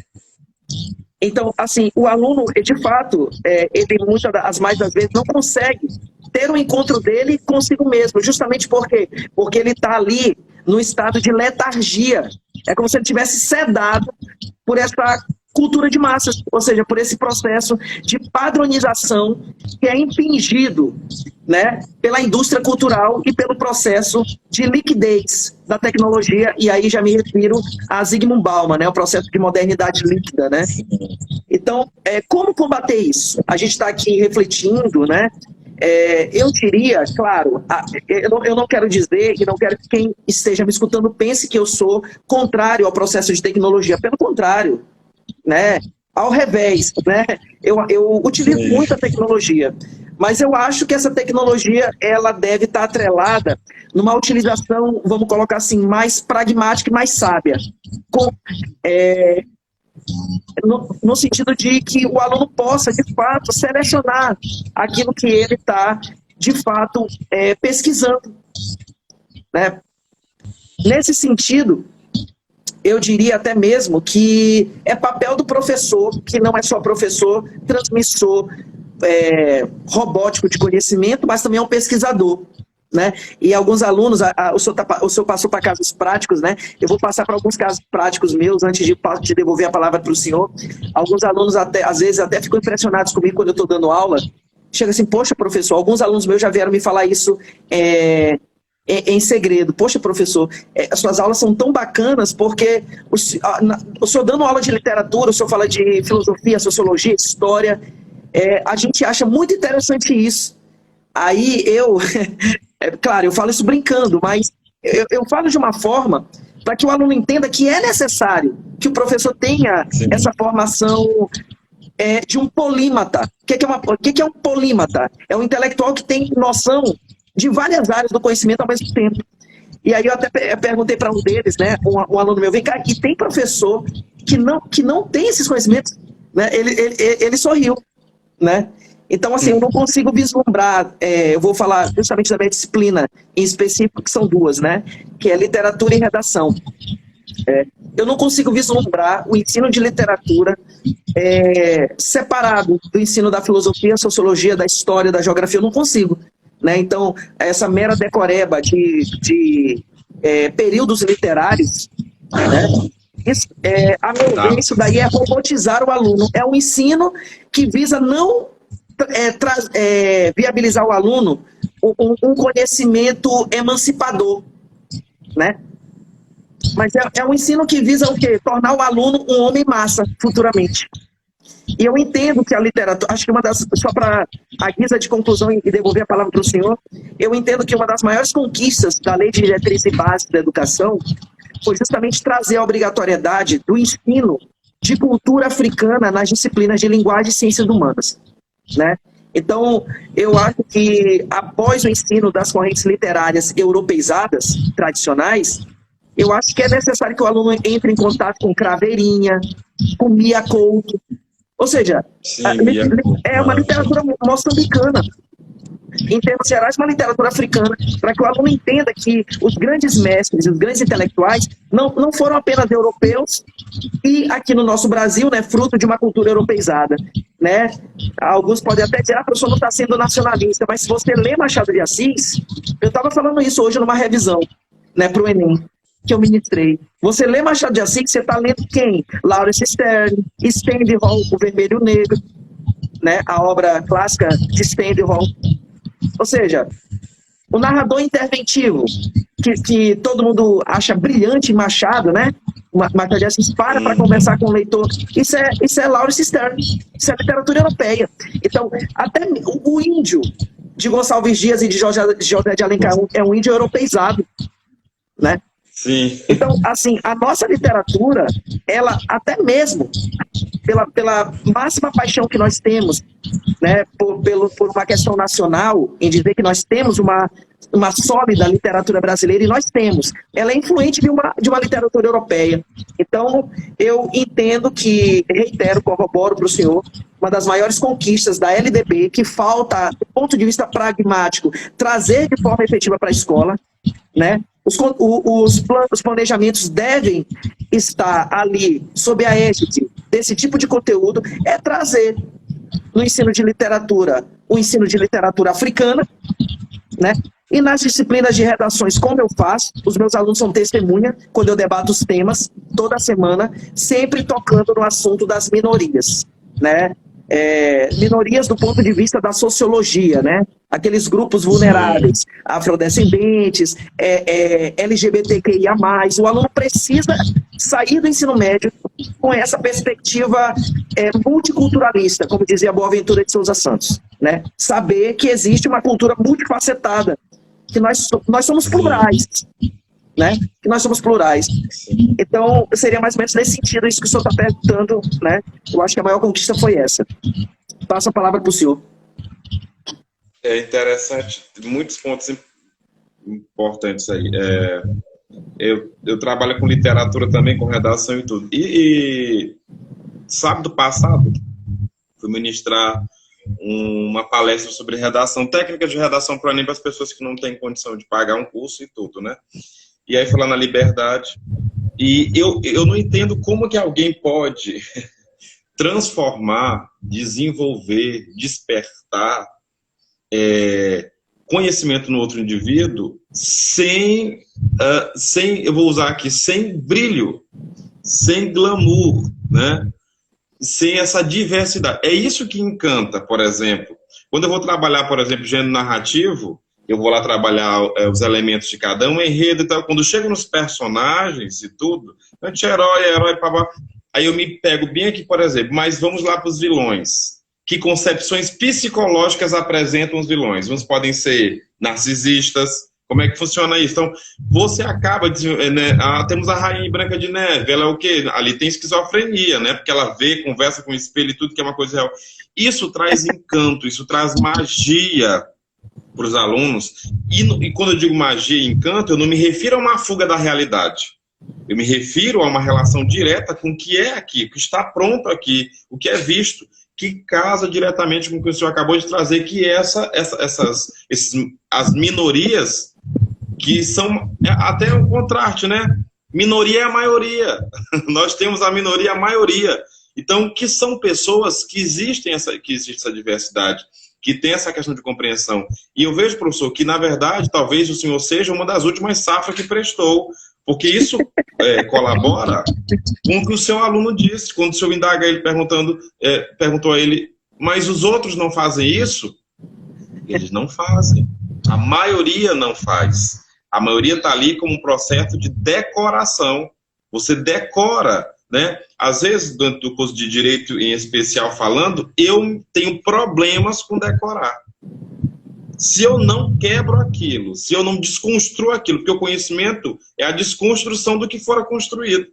Então, assim, o aluno, de fato, ele as mais das vezes não consegue ter um encontro dele consigo mesmo, justamente porque ele está ali no estado de letargia. É como se ele tivesse sedado por essa cultura de massas, ou seja, por esse processo de padronização que é impingido, né, pela indústria cultural e pelo processo de liquidez da tecnologia, e aí já me refiro a Zygmunt Bauman, né, o processo de modernidade líquida, né? Então, como combater isso? A gente está aqui refletindo, né? Eu diria, claro, eu não quero dizer e não quero que quem esteja me escutando pense que eu sou contrário ao processo de tecnologia, pelo contrário, né? Ao revés, né? Eu utilizo muita tecnologia, mas eu acho que essa tecnologia ela deve estar atrelada numa utilização, vamos colocar assim, mais pragmática e mais sábia, no sentido de que o aluno possa, de fato, selecionar aquilo que ele está, de fato, pesquisando, né? Nesse sentido, eu diria até mesmo que é papel do professor, que não é só professor, transmissor robótico de conhecimento, mas também é um pesquisador, né? E alguns alunos, o senhor passou para casos práticos, né? Eu vou passar para alguns casos práticos meus antes de devolver a palavra para o senhor. Alguns alunos, às vezes, até ficam impressionados comigo quando eu estou dando aula. Chega assim, poxa, professor, alguns alunos meus já vieram me falar isso em segredo. Poxa, professor, as suas aulas são tão bacanas porque o senhor dando aula de literatura, o senhor fala de filosofia, sociologia, história, a gente acha muito interessante isso. Aí Claro, eu falo isso brincando, mas eu falo de uma forma para que o aluno entenda que é necessário que o professor tenha essa formação de um polímata. O que é um polímata? É um intelectual que tem noção de várias áreas do conhecimento ao mesmo tempo. E aí eu até perguntei para um deles, né, um aluno meu, vem cá, e tem professor que não tem esses conhecimentos? Né? Ele sorriu, né? Então, assim, eu não consigo vislumbrar, eu vou falar justamente da minha disciplina em específico, que são duas, né? Que é literatura e redação. Eu não consigo vislumbrar o ensino de literatura separado do ensino da filosofia, sociologia, da história, da geografia, eu não consigo. Né? Então, essa mera decoreba de períodos literários, né? A meu ver, isso daí é robotizar o aluno. É um ensino que visa não viabilizar o aluno um conhecimento emancipador, né? Mas é um ensino que visa o quê? Tornar o aluno um homem massa futuramente. E eu entendo que a literatura, acho que só para a guisa de conclusão e devolver a palavra para o senhor, eu entendo que uma das maiores conquistas da Lei de Diretriz e Base da Educação foi justamente trazer a obrigatoriedade do ensino de cultura africana nas disciplinas de linguagem e ciências humanas, né? Então, eu acho que após o ensino das correntes literárias europeizadas, tradicionais, eu acho que é necessário que o aluno entre em contato com Craveirinha, com Mia Couto, ou seja, é uma literatura moçambicana, em termos gerais, uma literatura africana, para que o aluno entenda que os grandes mestres, os grandes intelectuais, não foram apenas europeus e aqui no nosso Brasil, né, fruto de uma cultura europeizada. Né? Alguns podem até dizer, professor, não está sendo nacionalista, mas se você lê Machado de Assis, eu estava falando isso hoje numa revisão, né, para o Enem, que eu ministrei. Você lê Machado de Assis, você está lendo quem? Laurence Sterne, Stanley Hall, O Vermelho e o Negro, né, a obra clássica de Stanley Hall. Ou seja, o narrador interventivo, que todo mundo acha brilhante em Machado, né? Machado de Assis para conversar com o leitor. Isso é Laurence Sterne, isso é literatura europeia. Então, até o índio de Gonçalves Dias e de José de Alencar é um índio europeizado, né? Sim. Então, assim, a nossa literatura, ela até mesmo pela máxima paixão que nós temos, né, por uma questão nacional, em dizer que nós temos uma sólida literatura brasileira, e nós temos, ela é influente de uma literatura europeia. Então, eu entendo que, reitero, corroboro para o senhor, uma das maiores conquistas da LDB, que falta, do ponto de vista pragmático, trazer de forma efetiva para a escola, né? Os planejamentos devem estar ali, sob a égide desse tipo de conteúdo, é trazer no ensino de literatura, o ensino de literatura africana, né? E nas disciplinas de redações, como eu faço, os meus alunos são testemunha, quando eu debato os temas, toda semana, sempre tocando no assunto das minorias, né? Minorias do ponto de vista da sociologia, né? Aqueles grupos vulneráveis, afrodescendentes, LGBTQIA+. O aluno precisa sair do ensino médio com essa perspectiva multiculturalista, como dizia Boaventura de Souza Santos, né? Saber que existe uma cultura multifacetada, que nós somos plurais, né? Que nós somos plurais. Então, seria mais ou menos nesse sentido isso que o senhor está perguntando, né? Eu acho que a maior conquista foi essa. Passo a palavra para o senhor. É interessante, muitos pontos importantes aí. Eu trabalho com literatura também, com redação e tudo. E sábado passado, fui ministrar uma palestra sobre redação, técnica de redação para as pessoas que não têm condição de pagar um curso e tudo, né? E aí falando na liberdade. E eu não entendo como que alguém pode transformar, desenvolver, despertar conhecimento no outro indivíduo sem, eu vou usar aqui, sem brilho, sem glamour, né? Sem essa diversidade. É isso que encanta, por exemplo. Quando eu vou trabalhar, por exemplo, gênero narrativo, eu vou lá trabalhar os elementos de cada um, enredo e tal. Quando chego nos personagens e tudo, anti-herói, herói, papá, aí eu me pego bem aqui, por exemplo, mas vamos lá para os vilões. que concepções psicológicas apresentam os vilões. Uns podem ser narcisistas. Como é que funciona isso? Então, você acaba... Né, temos a Rainha Branca de Neve. Ela é o quê? Ali tem esquizofrenia, né? Porque ela vê, conversa com o espelho e tudo que é uma coisa real. Isso traz encanto, isso traz magia para os alunos. E quando eu digo magia e encanto, eu não me refiro a uma fuga da realidade. Eu me refiro a uma relação direta com o que é aqui, o que está pronto aqui, o que é visto, que casa diretamente com o que o senhor acabou de trazer, que é as minorias, que são até um contraste, né? Minoria é a maioria. Nós temos a minoria e a maioria. Então, que são pessoas que existe essa diversidade, que tem essa questão de compreensão. E eu vejo, professor, que, na verdade, talvez o senhor seja uma das últimas safras que prestou, porque isso colabora com o que o seu aluno disse, quando o senhor indaga ele perguntou a ele, mas os outros não fazem isso? Eles não fazem. A maioria não faz. A maioria está ali como um processo de decoração. Você decora, né? Às vezes, dentro do curso de Direito em especial falando, eu tenho problemas com decorar. Se eu não quebro aquilo, se eu não desconstruo aquilo, porque o conhecimento é a desconstrução do que fora construído.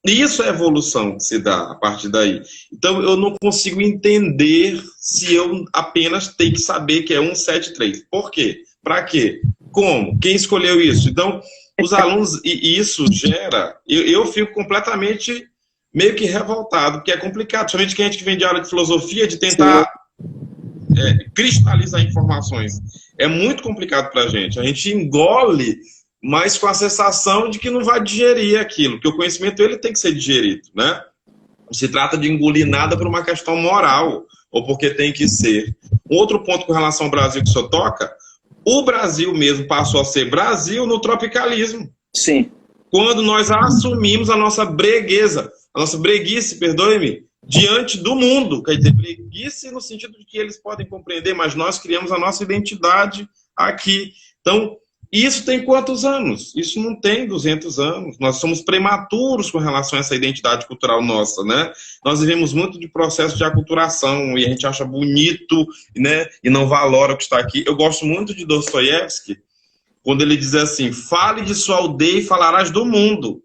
E isso é evolução que se dá a partir daí. Então, eu não consigo entender se eu apenas tenho que saber que é 173. Por quê? Para quê? Como? Quem escolheu isso? Então, os alunos, e isso gera... Eu fico completamente meio que revoltado, porque é complicado. Principalmente quem a gente vem de aula de filosofia, de tentar cristalizar informações. É muito complicado para a gente. A gente engole, mas com a sensação de que não vai digerir aquilo, porque o conhecimento ele tem que ser digerido, né? Não se trata de engolir nada por uma questão moral, ou porque tem que ser. Um outro ponto com relação ao Brasil que o senhor toca, o Brasil mesmo passou a ser Brasil no tropicalismo. Sim. Quando nós assumimos a nossa breguice, perdoe-me, diante do mundo. Quer dizer, breguice no sentido de que eles podem compreender, mas nós criamos a nossa identidade aqui. Então, isso tem quantos anos? Isso não tem 200 anos. Nós somos prematuros com relação a essa identidade cultural nossa, né? Nós vivemos muito de processo de aculturação e a gente acha bonito, né? E não valora o que está aqui. Eu gosto muito de Dostoiévski, quando ele diz assim, fale de sua aldeia e falarás do mundo.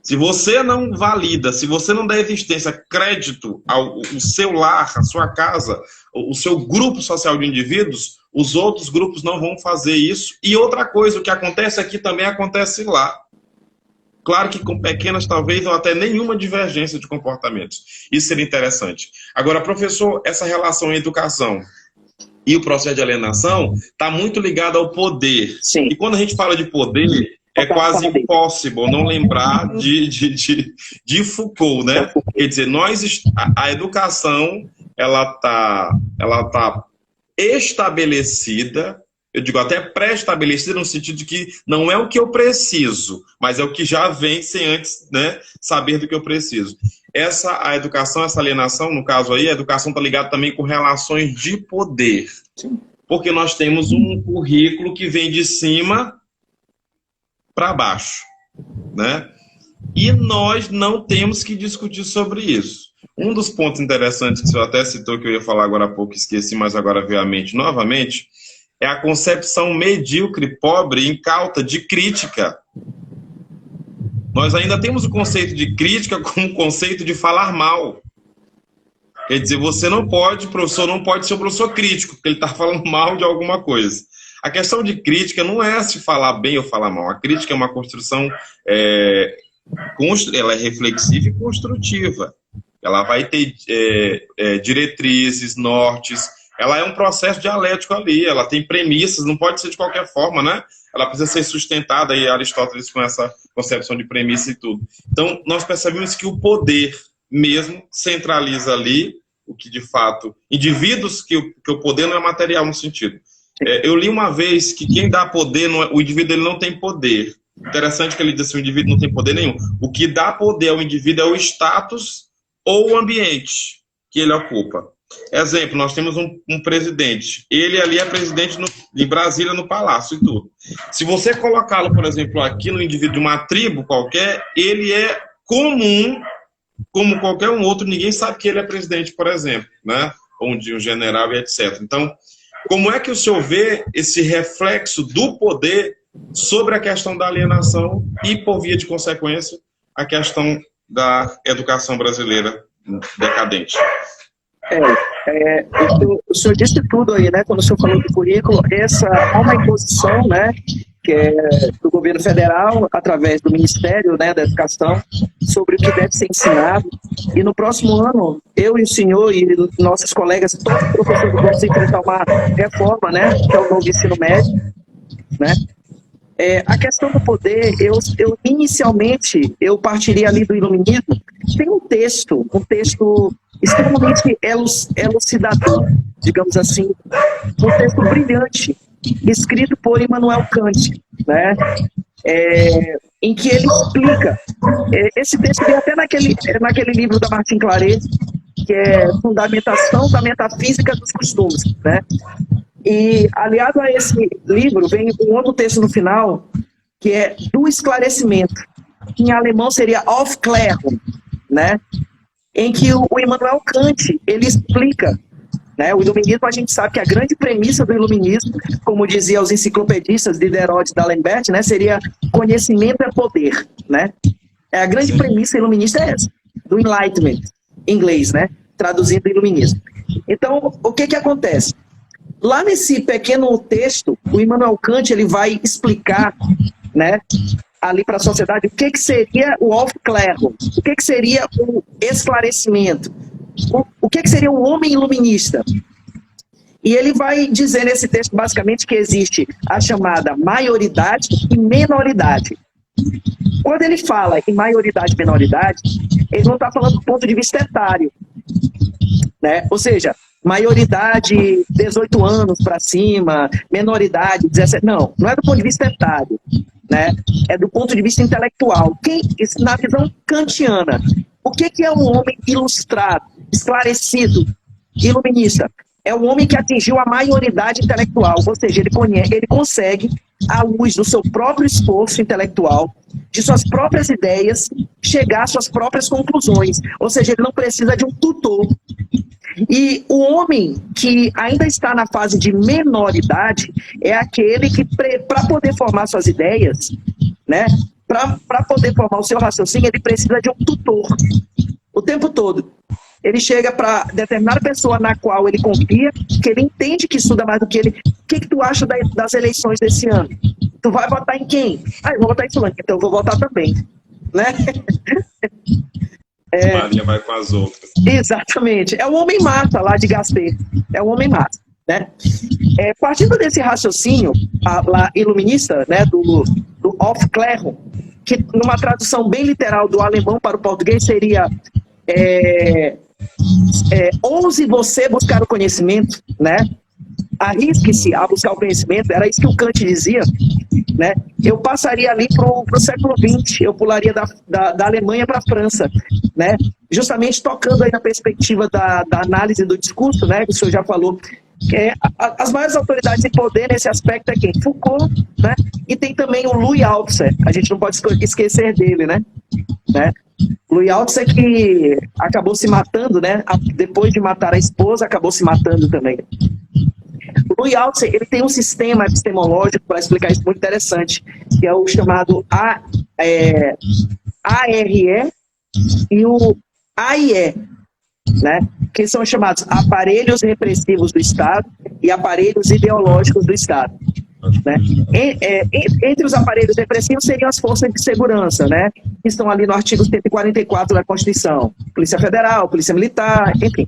Se você não valida, se você não dá existência, crédito ao seu lar, à sua casa, o seu grupo social de indivíduos, os outros grupos não vão fazer isso. E outra coisa, o que acontece aqui também acontece lá. Claro que com pequenas, talvez, ou até nenhuma divergência de comportamentos. Isso seria interessante. Agora, professor, essa relação entre educação e o processo de alienação está muito ligado ao poder. Sim. E quando a gente fala de poder... É quase impossível não lembrar de Foucault, né? Quer dizer, a educação, ela tá estabelecida, eu digo até pré-estabelecida no sentido de que não é o que eu preciso, mas é o que já vem sem antes, né, saber do que eu preciso. A educação, essa alienação, no caso aí, a educação está ligada também com relações de poder. Sim. Porque nós temos um currículo que vem de cima para baixo, né? E nós não temos que discutir sobre isso. Um dos pontos interessantes que o senhor até citou, que eu ia falar agora há pouco, esqueci, mas agora veio à mente novamente, é a concepção medíocre, pobre, incauta de crítica. Nós ainda temos o conceito de crítica como o conceito de falar mal. Quer dizer, o professor não pode ser um professor crítico, porque ele está falando mal de alguma coisa. A questão de crítica não é se falar bem ou falar mal. A crítica é uma construção, ela é reflexiva e construtiva. Ela vai ter diretrizes, nortes. Ela é um processo dialético ali. Ela tem premissas, não pode ser de qualquer forma, né? Ela precisa ser sustentada, e Aristóteles com essa concepção de premissa e tudo. Então, nós percebemos que o poder mesmo centraliza ali o que, de fato, indivíduos que o poder não é material no sentido. Eu li uma vez que quem dá poder, o indivíduo ele não tem poder. Interessante que ele diz que o indivíduo não tem poder nenhum. O que dá poder ao indivíduo é o status ou o ambiente que ele ocupa. Exemplo, nós temos um presidente. Ele ali é presidente em Brasília, no Palácio e tudo. Se você colocá-lo, por exemplo, aqui no indivíduo de uma tribo qualquer, ele é comum, como qualquer um outro. Ninguém sabe que ele é presidente, por exemplo, né? ou de um general e etc. Então, como é que o senhor vê esse reflexo do poder sobre a questão da alienação e, por via de consequência, a questão da educação brasileira decadente? O senhor disse tudo aí, né? Quando o senhor falou do currículo, há uma imposição, né, que é do governo federal, através do Ministério, né, da Educação, sobre o que deve ser ensinado. E no próximo ano, eu e o senhor e nossos colegas, todos os professores, vamos enfrentar uma reforma, né, que é o novo ensino médio, né? A questão do poder, inicialmente, eu partiria ali do iluminismo. Tem um texto extremamente elucidador, digamos assim, um texto brilhante, escrito por Immanuel Kant, né? Em que ele explica, esse texto vem até naquele livro da Martin Claret, que é Fundamentação da Metafísica dos Costumes, né? E, aliado a esse livro, vem um outro texto no final, que é do esclarecimento, que em alemão seria Aufklärung, né? Em que o Immanuel Kant, ele explica, né? O iluminismo, a gente sabe que a grande premissa do iluminismo, como diziam os enciclopedistas Diderot e D'Alembert, né, seria conhecimento é poder, né? A grande premissa iluminista é essa, do Enlightenment, em inglês, né? Traduzindo o iluminismo. Então, o que acontece? Lá nesse pequeno texto, o Immanuel Kant, ele vai explicar, né, ali para a sociedade o que seria o Aufklärung, o que seria o esclarecimento, o que seria o homem iluminista. E ele vai dizer nesse texto, basicamente, que existe a chamada maioridade e menoridade. Quando ele fala em maioridade e menoridade, ele não está falando do ponto de vista etário, né? Ou seja, maioridade 18 anos para cima, menoridade 17... Não é do ponto de vista etário, né? É do ponto de vista intelectual. Na visão kantiana, o que é um homem ilustrado, esclarecido, iluminista? É um homem que atingiu a maioridade intelectual, ou seja, ele consegue, à luz do seu próprio esforço intelectual, de suas próprias ideias, chegar às suas próprias conclusões. Ou seja, ele não precisa de um tutor. E o homem que ainda está na fase de menoridade é aquele que, para poder formar suas ideias, né, para poder formar o seu raciocínio, ele precisa de um tutor o tempo todo. Ele chega para determinada pessoa na qual ele confia, que ele entende que estuda mais do que ele. O que tu acha das eleições desse ano? Tu vai votar em quem? Eu vou votar em fulano, então eu vou votar também. Né? Maria vai com as outras. Exatamente. É o homem massa lá de Gaspé. É o homem massa. Né? Partindo desse raciocínio lá, iluminista, né, do Aufklärung, que numa tradução bem literal do alemão para o português seria ouse você buscar o conhecimento, né? Arrisque-se a buscar o conhecimento, era isso que o Kant dizia, né? Eu passaria ali para o século XX, eu pularia da Alemanha para a França, né? Justamente tocando aí na perspectiva da análise do discurso, né? Que o senhor já falou. As maiores autoridades de poder nesse aspecto é quem? Foucault, né? E tem também o Louis Althusser, a gente não pode esquecer dele, né? Louis Althusser que acabou se matando, né? Depois de matar a esposa, acabou se matando também. O Louis Althusser, ele tem um sistema epistemológico para explicar isso muito interessante, que é o chamado ARE e o AIE, né? Que são chamados aparelhos repressivos do Estado e aparelhos ideológicos do Estado. Né? Entre os aparelhos repressivos seriam as forças de segurança, né? Que estão ali no artigo 144 da Constituição. Polícia Federal, Polícia Militar, enfim.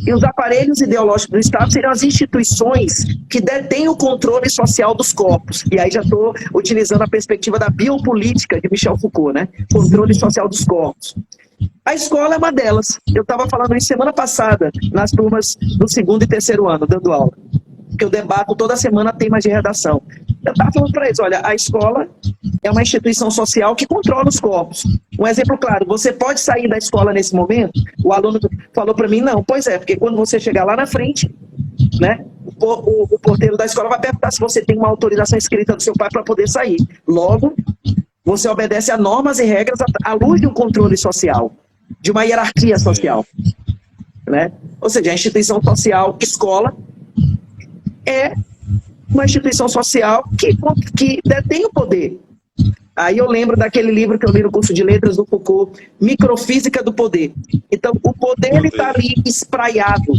E os aparelhos ideológicos do Estado seriam as instituições que detêm o controle social dos corpos. E aí já estou utilizando a perspectiva da biopolítica de Michel Foucault, né? Controle social dos corpos. A escola é uma delas. Eu estava falando isso semana passada, nas turmas do 2º e 3º ano, dando aula. Que eu debato toda semana temas de redação. Eu estava falando para eles, olha, a escola é uma instituição social que controla os corpos. Um exemplo claro, você pode sair da escola nesse momento? O aluno falou para mim, não. Pois é, porque quando você chegar lá na frente, né, o porteiro da escola vai perguntar se você tem uma autorização escrita do seu pai para poder sair. Logo, você obedece a normas e regras à luz de um controle social, de uma hierarquia social, né? Ou seja, a instituição social escola é uma instituição social que detém o poder. Aí eu lembro daquele livro que eu li no curso de letras do Foucault, Microfísica do Poder. Então, o poder está ali espraiado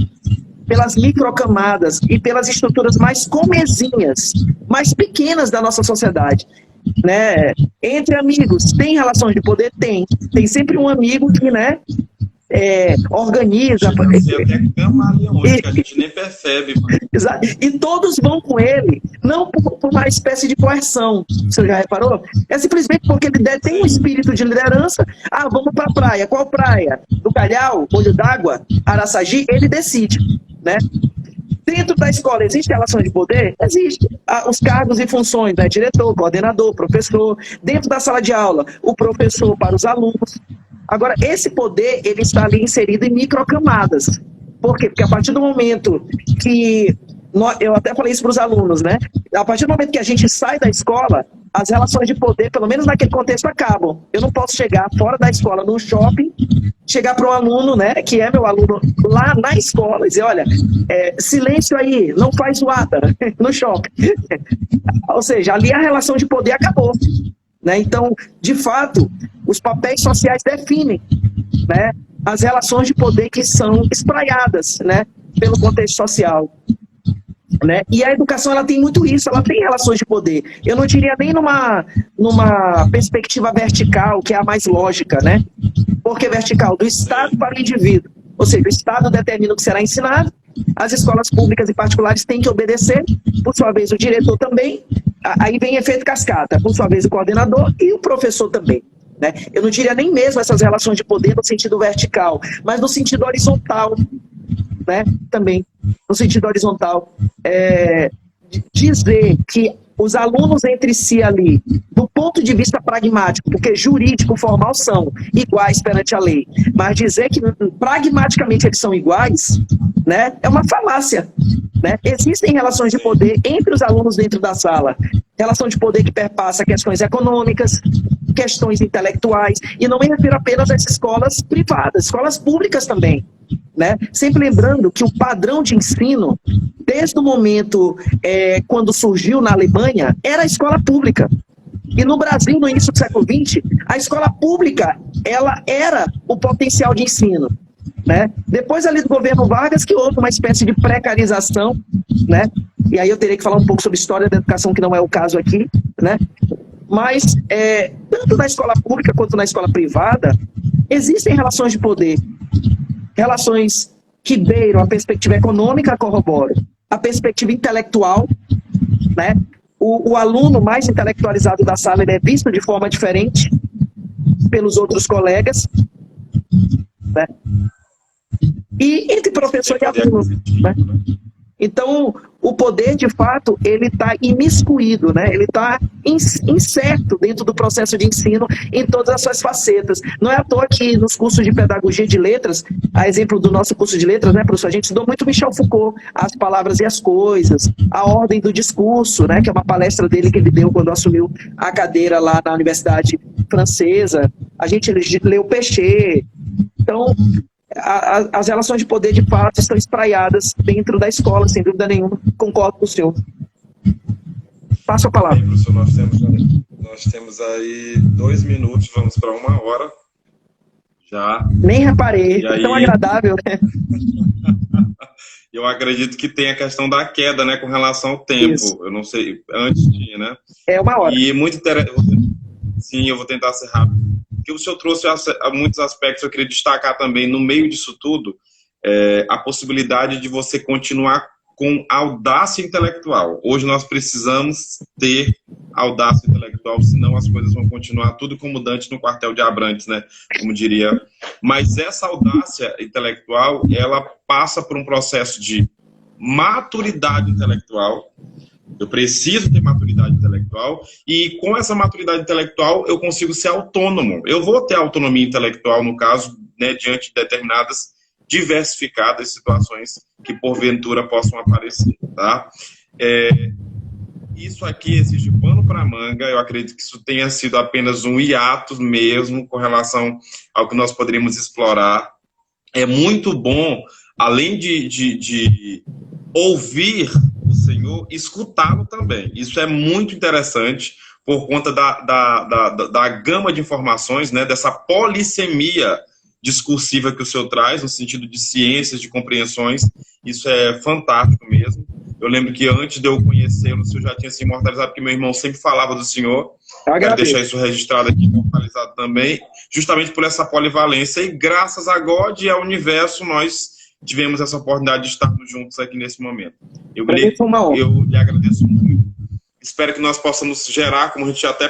pelas microcamadas e pelas estruturas mais comezinhas, mais pequenas da nossa sociedade. Né? Entre amigos, tem relações de poder? Tem sempre um amigo que, né, organiza. Até camaleões, que a gente nem percebe. Exato. E todos vão com ele, não por uma espécie de coerção. Você já reparou? É simplesmente porque ele tem um espírito de liderança. Ah, vamos para a praia. Qual praia? Do Calhau, Olho d'Água, Araçagi? Ele decide, né? Dentro da escola, existe relação de poder? Existe. Os cargos e funções, né? Diretor, coordenador, professor. Dentro da sala de aula, o professor para os alunos. Agora, esse poder, ele está ali inserido em microcamadas. Por quê? Porque a partir do momento que... Eu até falei isso para os alunos, né? A partir do momento que a gente sai da escola, as relações de poder, pelo menos naquele contexto, acabam. Eu não posso chegar fora da escola, no shopping, chegar para um aluno, né, que é meu aluno lá na escola, e dizer, olha, silêncio aí, não faz zoada no shopping. Ou seja, ali a relação de poder acabou. Né? Então, de fato, os papéis sociais definem, né, as relações de poder que são espraiadas, né, pelo contexto social. Né? E a educação, ela tem muito isso, ela tem relações de poder. Eu não diria nem numa perspectiva vertical, que é a mais lógica, né? Porque vertical, do Estado para o indivíduo. Ou seja, o Estado determina o que será ensinado, as escolas públicas e particulares têm que obedecer, por sua vez o diretor também, aí vem efeito cascata, por sua vez o coordenador e o professor também. Né? Eu não diria nem mesmo essas relações de poder no sentido vertical, mas no sentido horizontal, né? Também, no sentido horizontal. Dizer que os alunos entre si ali, do ponto de vista pragmático, porque jurídico, formal, são iguais perante a lei, mas dizer que pragmaticamente eles são iguais, né, é uma falácia. Né? Existem relações de poder entre os alunos dentro da sala, relação de poder que perpassa questões econômicas, questões intelectuais, e não me refiro apenas às escolas privadas, escolas públicas também. Né? Sempre lembrando que o padrão de ensino, desde o momento quando surgiu na Alemanha, era a escola pública. E no Brasil, no início do século XX, a escola pública ela era o potencial de ensino. Né? Depois ali do governo Vargas, que houve uma espécie de precarização, né? E aí eu teria que falar um pouco sobre história da educação, que não é o caso aqui, né? Mas, tanto na escola pública quanto na escola privada, existem relações de poder. Relações que beiram a perspectiva econômica, corroboram. A perspectiva intelectual, né? O aluno mais intelectualizado da sala, ele é visto de forma diferente pelos outros colegas, né? E entre professor e aluno, né? Então, o poder, de fato, ele está imiscuído, né? Ele está incerto dentro do processo de ensino em todas as suas facetas. Não é à toa que nos cursos de pedagogia de letras, a exemplo do nosso curso de letras, né, professor, a gente estudou muito Michel Foucault, As Palavras e as Coisas, A Ordem do Discurso, né, que é uma palestra dele que ele deu quando assumiu a cadeira lá na Universidade Francesa. A gente leu Pechet. Então, as relações de poder, de fato, estão espraiadas dentro da escola, sem dúvida nenhuma. Concordo com o senhor. Passo a palavra. Bem, professor, nós temos aí 2 minutos, vamos para 1 hora. Já. Nem reparei, aí... tão agradável, né? Eu acredito que tem a questão da queda, né, com relação ao tempo. Isso. Eu não sei, antes tinha, né? É 1 hora. E muito interessante. Sim, eu vou tentar ser rápido. Porque o senhor trouxe muitos aspectos, eu queria destacar também, no meio disso tudo, a possibilidade de você continuar com audácia intelectual. Hoje nós precisamos ter audácia intelectual, senão as coisas vão continuar tudo como Dante no quartel de Abrantes, né? Como diria. Mas essa audácia intelectual, ela passa por um processo de maturidade intelectual. Eu preciso ter maturidade intelectual e com essa maturidade intelectual eu consigo ser autônomo. Eu vou ter autonomia intelectual, no caso, né, diante de determinadas diversificadas situações que porventura possam aparecer. Tá? Isso aqui exige pano para manga. Eu acredito que isso tenha sido apenas um hiato mesmo com relação ao que nós poderíamos explorar. É muito bom além de ouvir o Senhor, escutá-lo também. Isso é muito interessante por conta da gama de informações, né, dessa polissemia discursiva que o Senhor traz, no sentido de ciências, de compreensões. Isso é fantástico mesmo. Eu lembro que antes de eu conhecê-lo, o Senhor já tinha se imortalizado, porque meu irmão sempre falava do Senhor. Quero deixar isso registrado aqui, imortalizado também, justamente por essa polivalência. E graças a God e ao universo, nós tivemos essa oportunidade de estarmos juntos aqui nesse momento. Eu lhe agradeço muito. Espero que nós possamos gerar, como a gente até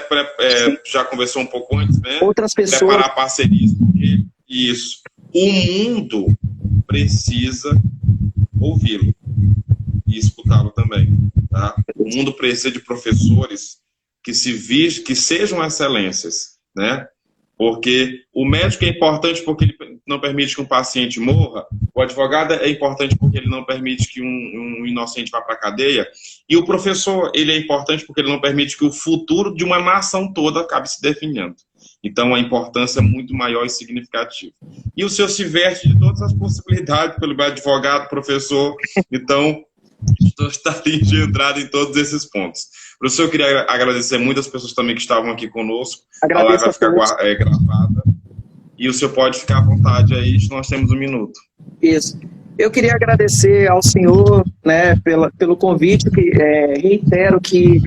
já conversou um pouco antes, né? Outras pessoas. Preparar parcerias, porque isso. O mundo precisa ouvi-lo e escutá-lo também. Tá? O mundo precisa de professores que sejam excelências, né? Porque o médico é importante porque ele não permite que um paciente morra, o advogado é importante porque ele não permite que um inocente vá para a cadeia, e o professor, ele é importante porque ele não permite que o futuro de uma nação toda acabe se definindo. Então a importância é muito maior e significativa. E o senhor se veste de todas as possibilidades pelo advogado, professor, então está engendrado em todos esses pontos. Professor, eu queria agradecer muitas pessoas também que estavam aqui conosco. Agradeço, a live vai ficar gravada. E o senhor pode ficar à vontade aí, nós temos um minuto. Isso. Eu queria agradecer ao senhor, né, pelo convite, reitero que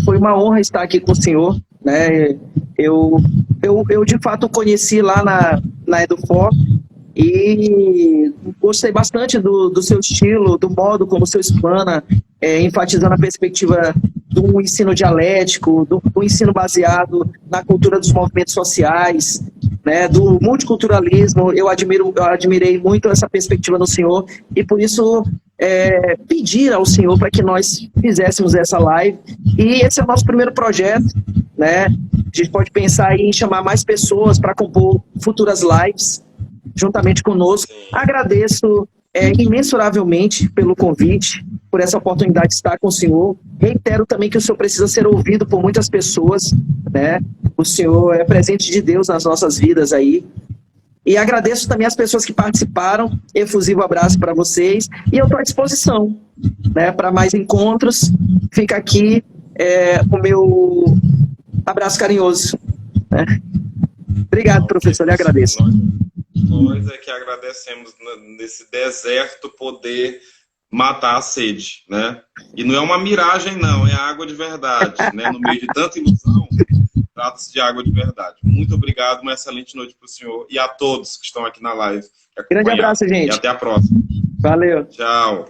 foi uma honra estar aqui com o senhor, né? Eu de fato conheci lá na Edufor e gostei bastante do seu estilo, do modo como o senhor explana, enfatizando a perspectiva do ensino dialético, do ensino baseado na cultura dos movimentos sociais, né, do multiculturalismo. Eu admirei muito essa perspectiva no senhor e por isso pedir ao senhor para que nós fizéssemos essa live. E esse é o nosso primeiro projeto, né? A gente pode pensar em chamar mais pessoas para compor futuras lives juntamente conosco. Agradeço imensuravelmente pelo convite, por essa oportunidade de estar com o senhor. Reitero também que o senhor precisa ser ouvido por muitas pessoas, né? O senhor é presente de Deus nas nossas vidas aí. E agradeço também as pessoas que participaram. Efusivo abraço para vocês. E eu estou à disposição, né, para mais encontros. Fica aqui o meu abraço carinhoso, né? Obrigado, professor. Eu lhe agradeço. Nós é que agradecemos nesse deserto poder matar a sede, né? E não é uma miragem, não, é água de verdade, né? No meio de tanta ilusão, trata-se de água de verdade. Muito obrigado, uma excelente noite para o senhor e a todos que estão aqui na live. Grande abraço, gente. E até a próxima. Valeu. Tchau.